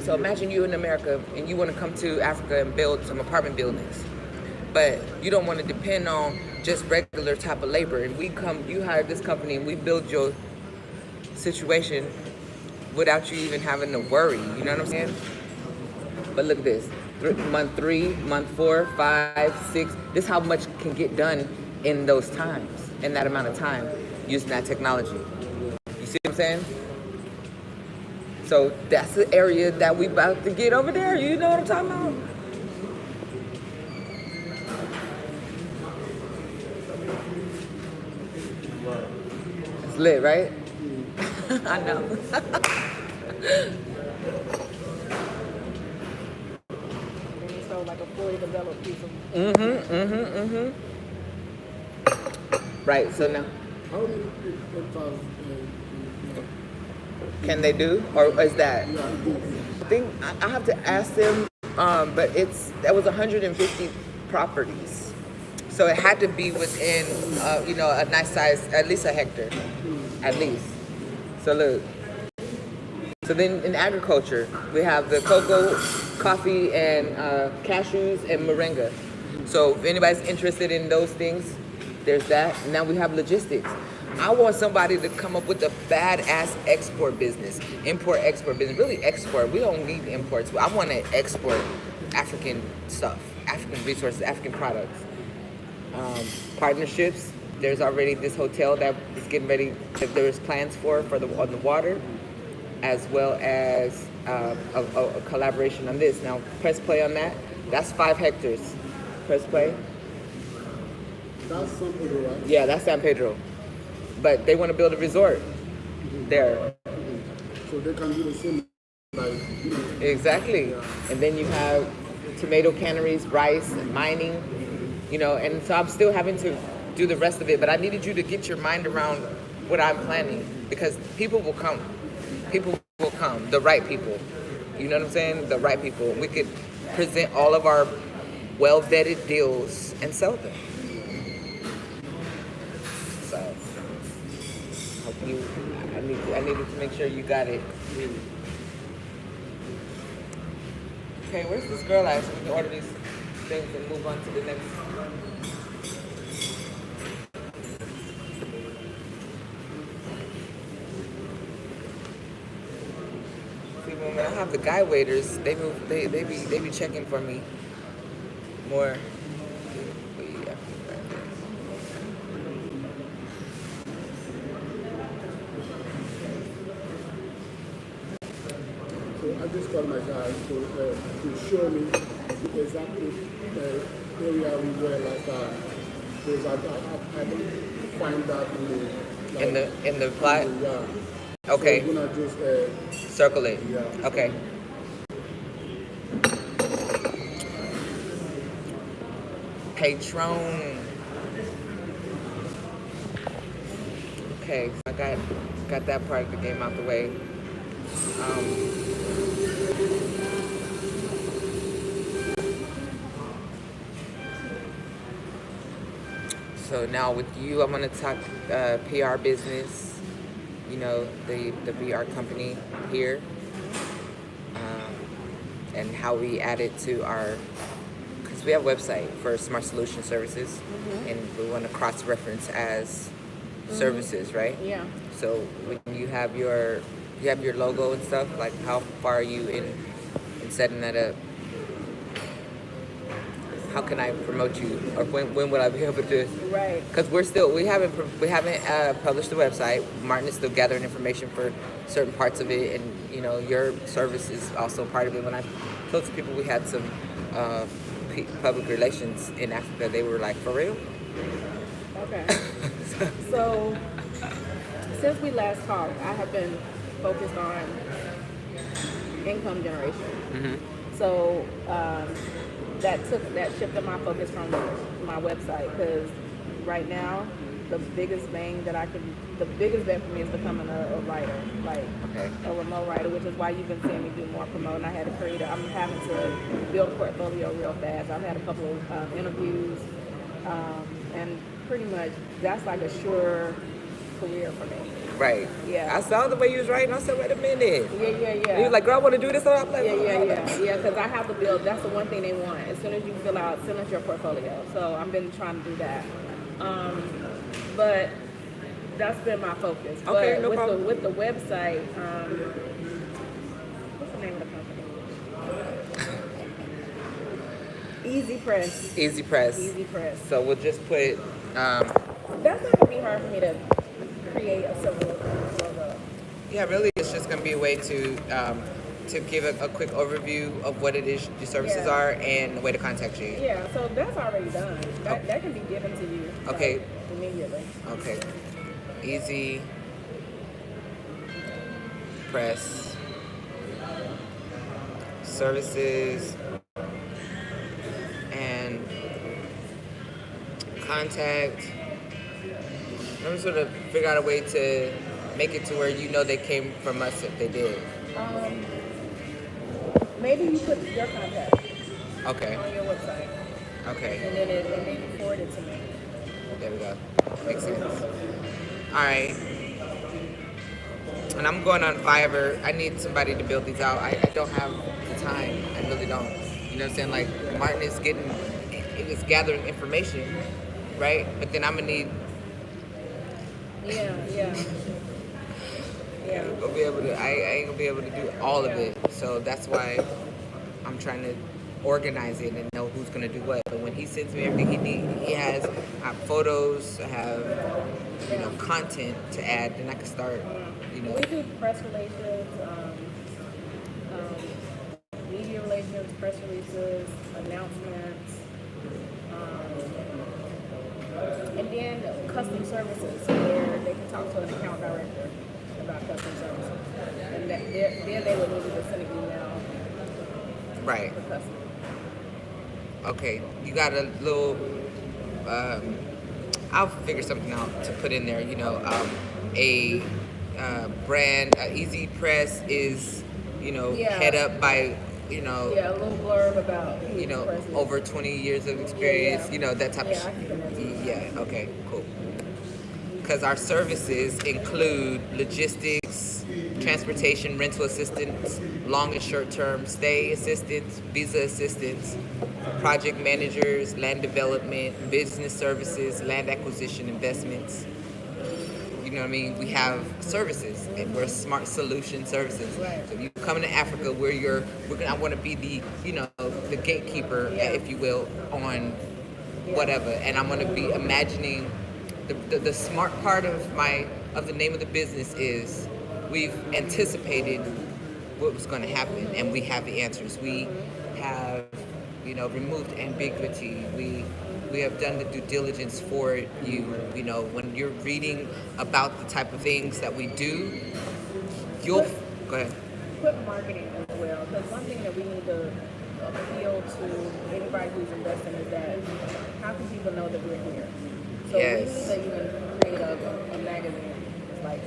A: So imagine you in America and you want to come to Africa and build some apartment buildings, but you don't want to depend on just regular type of labor. And you hire this company and we build your situation without you even having to worry, you know what I'm saying? But look at this, month 3, month 4, 5, 6, this is how much can get done in those times, in that amount of time, using that technology. You see what I'm saying? So that's the area that we about to get over there, you know what I'm talking about? It's lit, right? I know.
B: So like a fully developed piece of.
A: Right. So now,
C: How many hectares
A: can they do, or is that?
C: yeah, it is?
A: I think I have to ask them. But that was 150 properties, so it had to be within, a nice size, at least a hectare, at least. So look. So then in agriculture, we have the cocoa, coffee, and cashews and moringa. So if anybody's interested in those things, there's that. Now we have logistics. I want somebody to come up with a badass export business, import-export business. Really export. We don't need imports. I want to export African stuff, African resources, African products. Partnerships. There's already this hotel that is getting ready. That there's plans on the water, as well as a collaboration on this. Now, press play on that. That's 5 hectares. Press play.
C: That's something, right?
A: Yeah, that's San Pedro. But they want to build a resort there.
C: So they can do the same, like,
A: Exactly.
C: Yeah.
A: And then you have tomato canneries, rice, and mining, and so I'm still having to do the rest of it, but I needed you to get your mind around what I'm planning, because people will come. People will come, the right people. You know what I'm saying? The right people. We could present all of our well-vetted deals and sell them. So, I needed to make sure you got it. Okay, where's this girl at? So we can order these things and move on to the next. See, when I have the guy waiters, they be checking for me more. But yeah.
C: So I just called my guys to show me exactly the area we were last time. Because I don't find that
A: In the plot?
C: Yeah.
A: Okay.
C: So we're gonna just
A: Circle it.
C: Yeah.
A: Okay. Patron. Okay, so I got that part of the game out the way. So now with you, I'm gonna talk PR business. The VR company here, and how we add it to because we have a website for Smart Solution Services, and we want to cross-reference as services, right?
B: Yeah.
A: So when you have your logo and stuff, like how far are you in setting that up? How can I promote you, or when will I be able to?
B: Right.
A: Because we haven't published the website. Martin is still gathering information for certain parts of it, and your service is also part of it. When I told some people we had some public relations in Africa, they were like, "For real?"
B: Okay. So since we last talked, I have been focused on income generation.
A: Mm-hmm.
B: So that shifted my focus from my website, because right now the biggest bet for me is becoming a writer, like a remote writer, which is why you've been seeing me do more promoting. I had to create I'm having to build a portfolio real fast. I've had a couple of interviews, and pretty much that's like a sure career for me.
A: Right.
B: Yeah.
A: I saw the way you was writing. I said, "Wait a minute."
B: Yeah.
A: You was like, "Girl, I want to do this." I'm like,
B: Yeah, because I have to build. That's the one thing they want. As soon as you send us your portfolio. So I've been trying to do that. But that's been my focus.
A: Okay,
B: but
A: no problem.
B: with the website, what's the name of the company? Easy Press.
A: Easy Press.
B: Easy Press.
A: So we'll just put.
B: That's not gonna be hard for me to create a simple logo.
A: Yeah, really, it's just going to be a way to give a quick overview of what it is your services are and the way to contact you.
B: Yeah, so that's already done. That can be given to you.
A: Okay.
B: Like, immediately.
A: Okay. Easy Press Services contact. I'm just gonna figure out a way to make it to where you know they came from us if they did.
B: Maybe you put your contact
A: Okay.
B: on your website,
A: Okay.
B: and then you forward it to me.
A: There we go. Makes sense. All right. And I'm going on Fiverr. I need somebody to build these out. I don't have the time. I really don't. You know what I'm saying? Like Martin is gathering information, right? But then I'm gonna need.
B: Yeah.
A: I ain't gonna be able to. I ain't gonna be able to do all of it. So that's why I'm trying to organize it and know who's gonna do what. But when he sends me everything he needs, I have photos, I have content to add, then I can start.
B: We do press relations, media relations, press releases, announcements, and then custom services where they can talk to an account director about custom services. And then they would need to send an email
A: Right.
B: for custom.
A: Okay, you got a little. I'll figure something out to put in there. A brand, Easy Press is, head up by,
B: Yeah, a little blurb about
A: over 20 years of experience.
B: Yeah.
A: That type of
B: Yeah, I can do that too.
A: Yeah. Okay. Cool. Because our services include logistics, transportation, rental assistance, long and short-term stay assistance, visa assistance, project managers, land development, business services, land acquisition, investments. You know what I mean? We have services, and we're smart solution services.
B: Right.
A: So if you come into Africa, I want to be the gatekeeper, if you will, on whatever, and I'm going to be imagining. The smart part of the name of the business is we've anticipated what was going to happen, and we have the answers. We have removed ambiguity. We have done the due diligence for you. When you're reading about the type of things that we do, go ahead.
B: Put marketing as well, because one thing that we need to appeal to anybody who's investing is that how can people know that we're here? So
A: Yes.
B: we need to even create a magazine like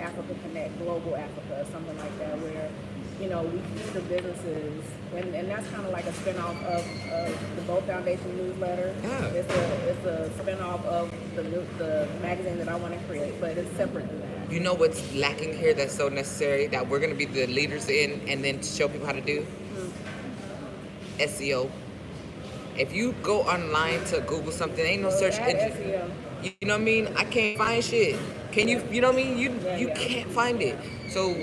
B: Africa Connect, Global Africa, or something like that, where we feed the businesses, and that's kind of like a spinoff of the Bow Foundation newsletter.
A: Yeah.
B: It's a spinoff of the magazine that I want to create, but it's separate than that.
A: You know what's lacking here that's so necessary that we're going to be the leaders in, and then show people how to do? SEO. If you go online to Google something, ain't no search engine.
B: SEO.
A: You know what I mean? I can't find shit. Can you? You know what I mean? You can't find it. So,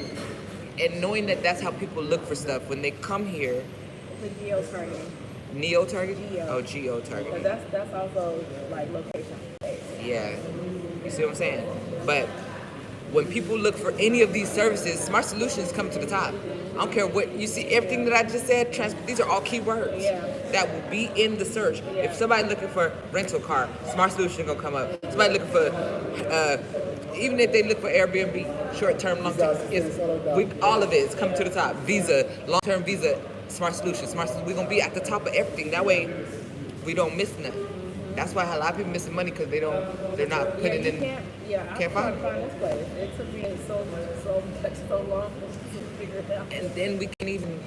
A: and knowing that that's how people look for stuff when they come here.
B: The geo-targeting.
A: Neo-targeting?
B: Geo.
A: Oh, geo-targeting.
B: Because that's also like location based.
A: Yeah. You see what I'm saying? But when people look for any of these services, Smart Solutions come to the top. I don't care what you see. Everything that I just said, these are all keywords that will be in the search.
B: Yeah.
A: If somebody looking for rental car, Smart Solution gonna come up. Somebody looking for, even if they look for Airbnb, short term, long term, all of it is coming to the top. Visa, long term visa, Smart Solutions. We're gonna be at the top of everything. That way, we don't miss nothing. That's why a lot of people missing money because they're not putting in.
B: Can't find this place. It took me so long to figure it out.
A: And then we can even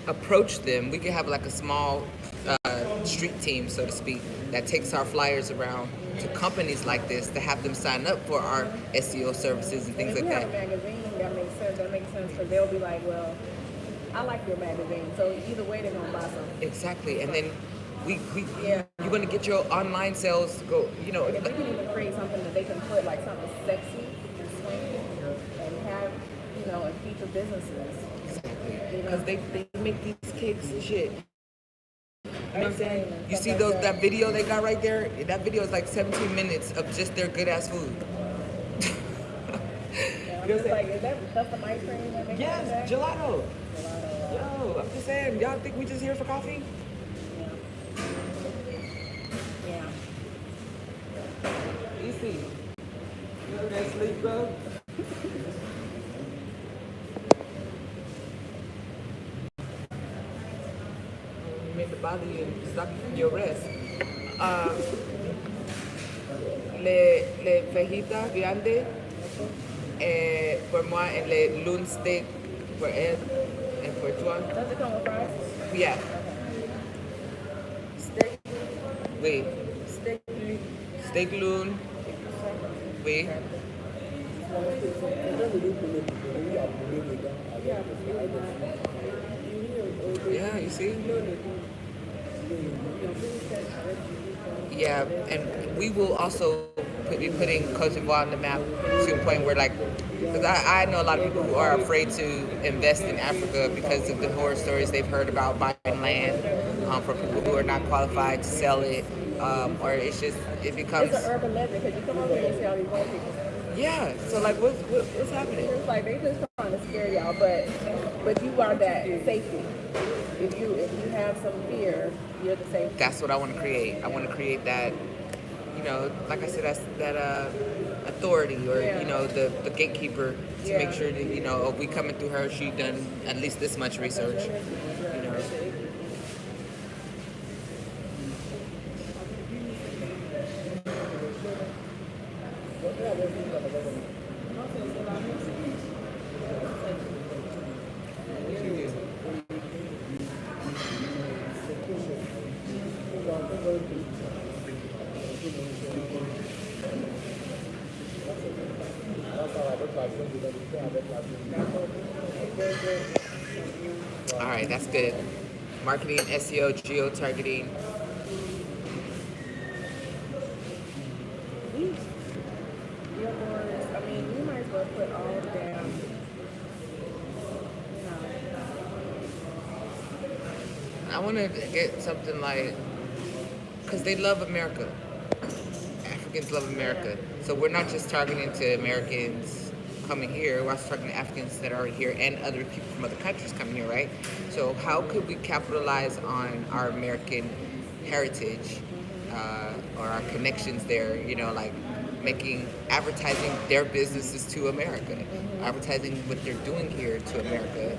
A: approach them. We can have like a small street team, so to speak, that takes our flyers around to companies like this to have them sign up for our SEO services and things like that.
B: If you have a magazine, that makes sense because they'll be like, well, I like your magazine. So either way, they're gonna buy something.
A: Exactly, and then you're gonna get your online sales to go.
B: And if we can even create something that they can put like something sexy and swing and have, and feature businesses.
A: Exactly, because they make these cakes and shit. You know what I'm saying? You see that video they got right there? That video is like 17 minutes of just their good ass food.
B: I'm just like, is that custom ice cream that they
A: Yes,
B: got?
A: gelato. Yo, I'm just saying, y'all think we just here for coffee?
B: Yeah.
A: Easy. You ever been asleep, bro? You meant to bother you and stop you from your rest. Um, les fajitas viande, pour moi, et les loon steak pour elle, and pour toi.
B: Does it come with fries?
A: Yeah,
B: Steak,
A: oui.
B: steak,
A: Steak loon, oui. Yeah, you see? Yeah, and we will also be putting Cote d'Ivoire on the map to a point where, like, because I know a lot of people who are afraid to invest in Africa because of the horror stories they've heard about buying land for people who are not qualified to sell it, or it becomes.
B: It's an urban legend because you come over here and you see all these white people.
A: Yeah, so like, what's happening?
B: It's like they just trying to scare y'all, but you are that safety. If you have some fear, you're the safety.
A: That's what I want to create. I want to create that, like I said, that's that authority or the gatekeeper to make sure that if we coming through her, she done at least this much research. All right, that's good. Marketing, SEO, geo-targeting.
B: Billboards. I mean, we might as well put all down.
A: I want to get something like, because they love America. Africans love America. So we're not just targeting to Americans coming here, we're also targeting Africans that are already here and other people from other countries coming here, right? So how could we capitalize on our American heritage or our connections there, like advertising their businesses to America, advertising what they're doing here to America,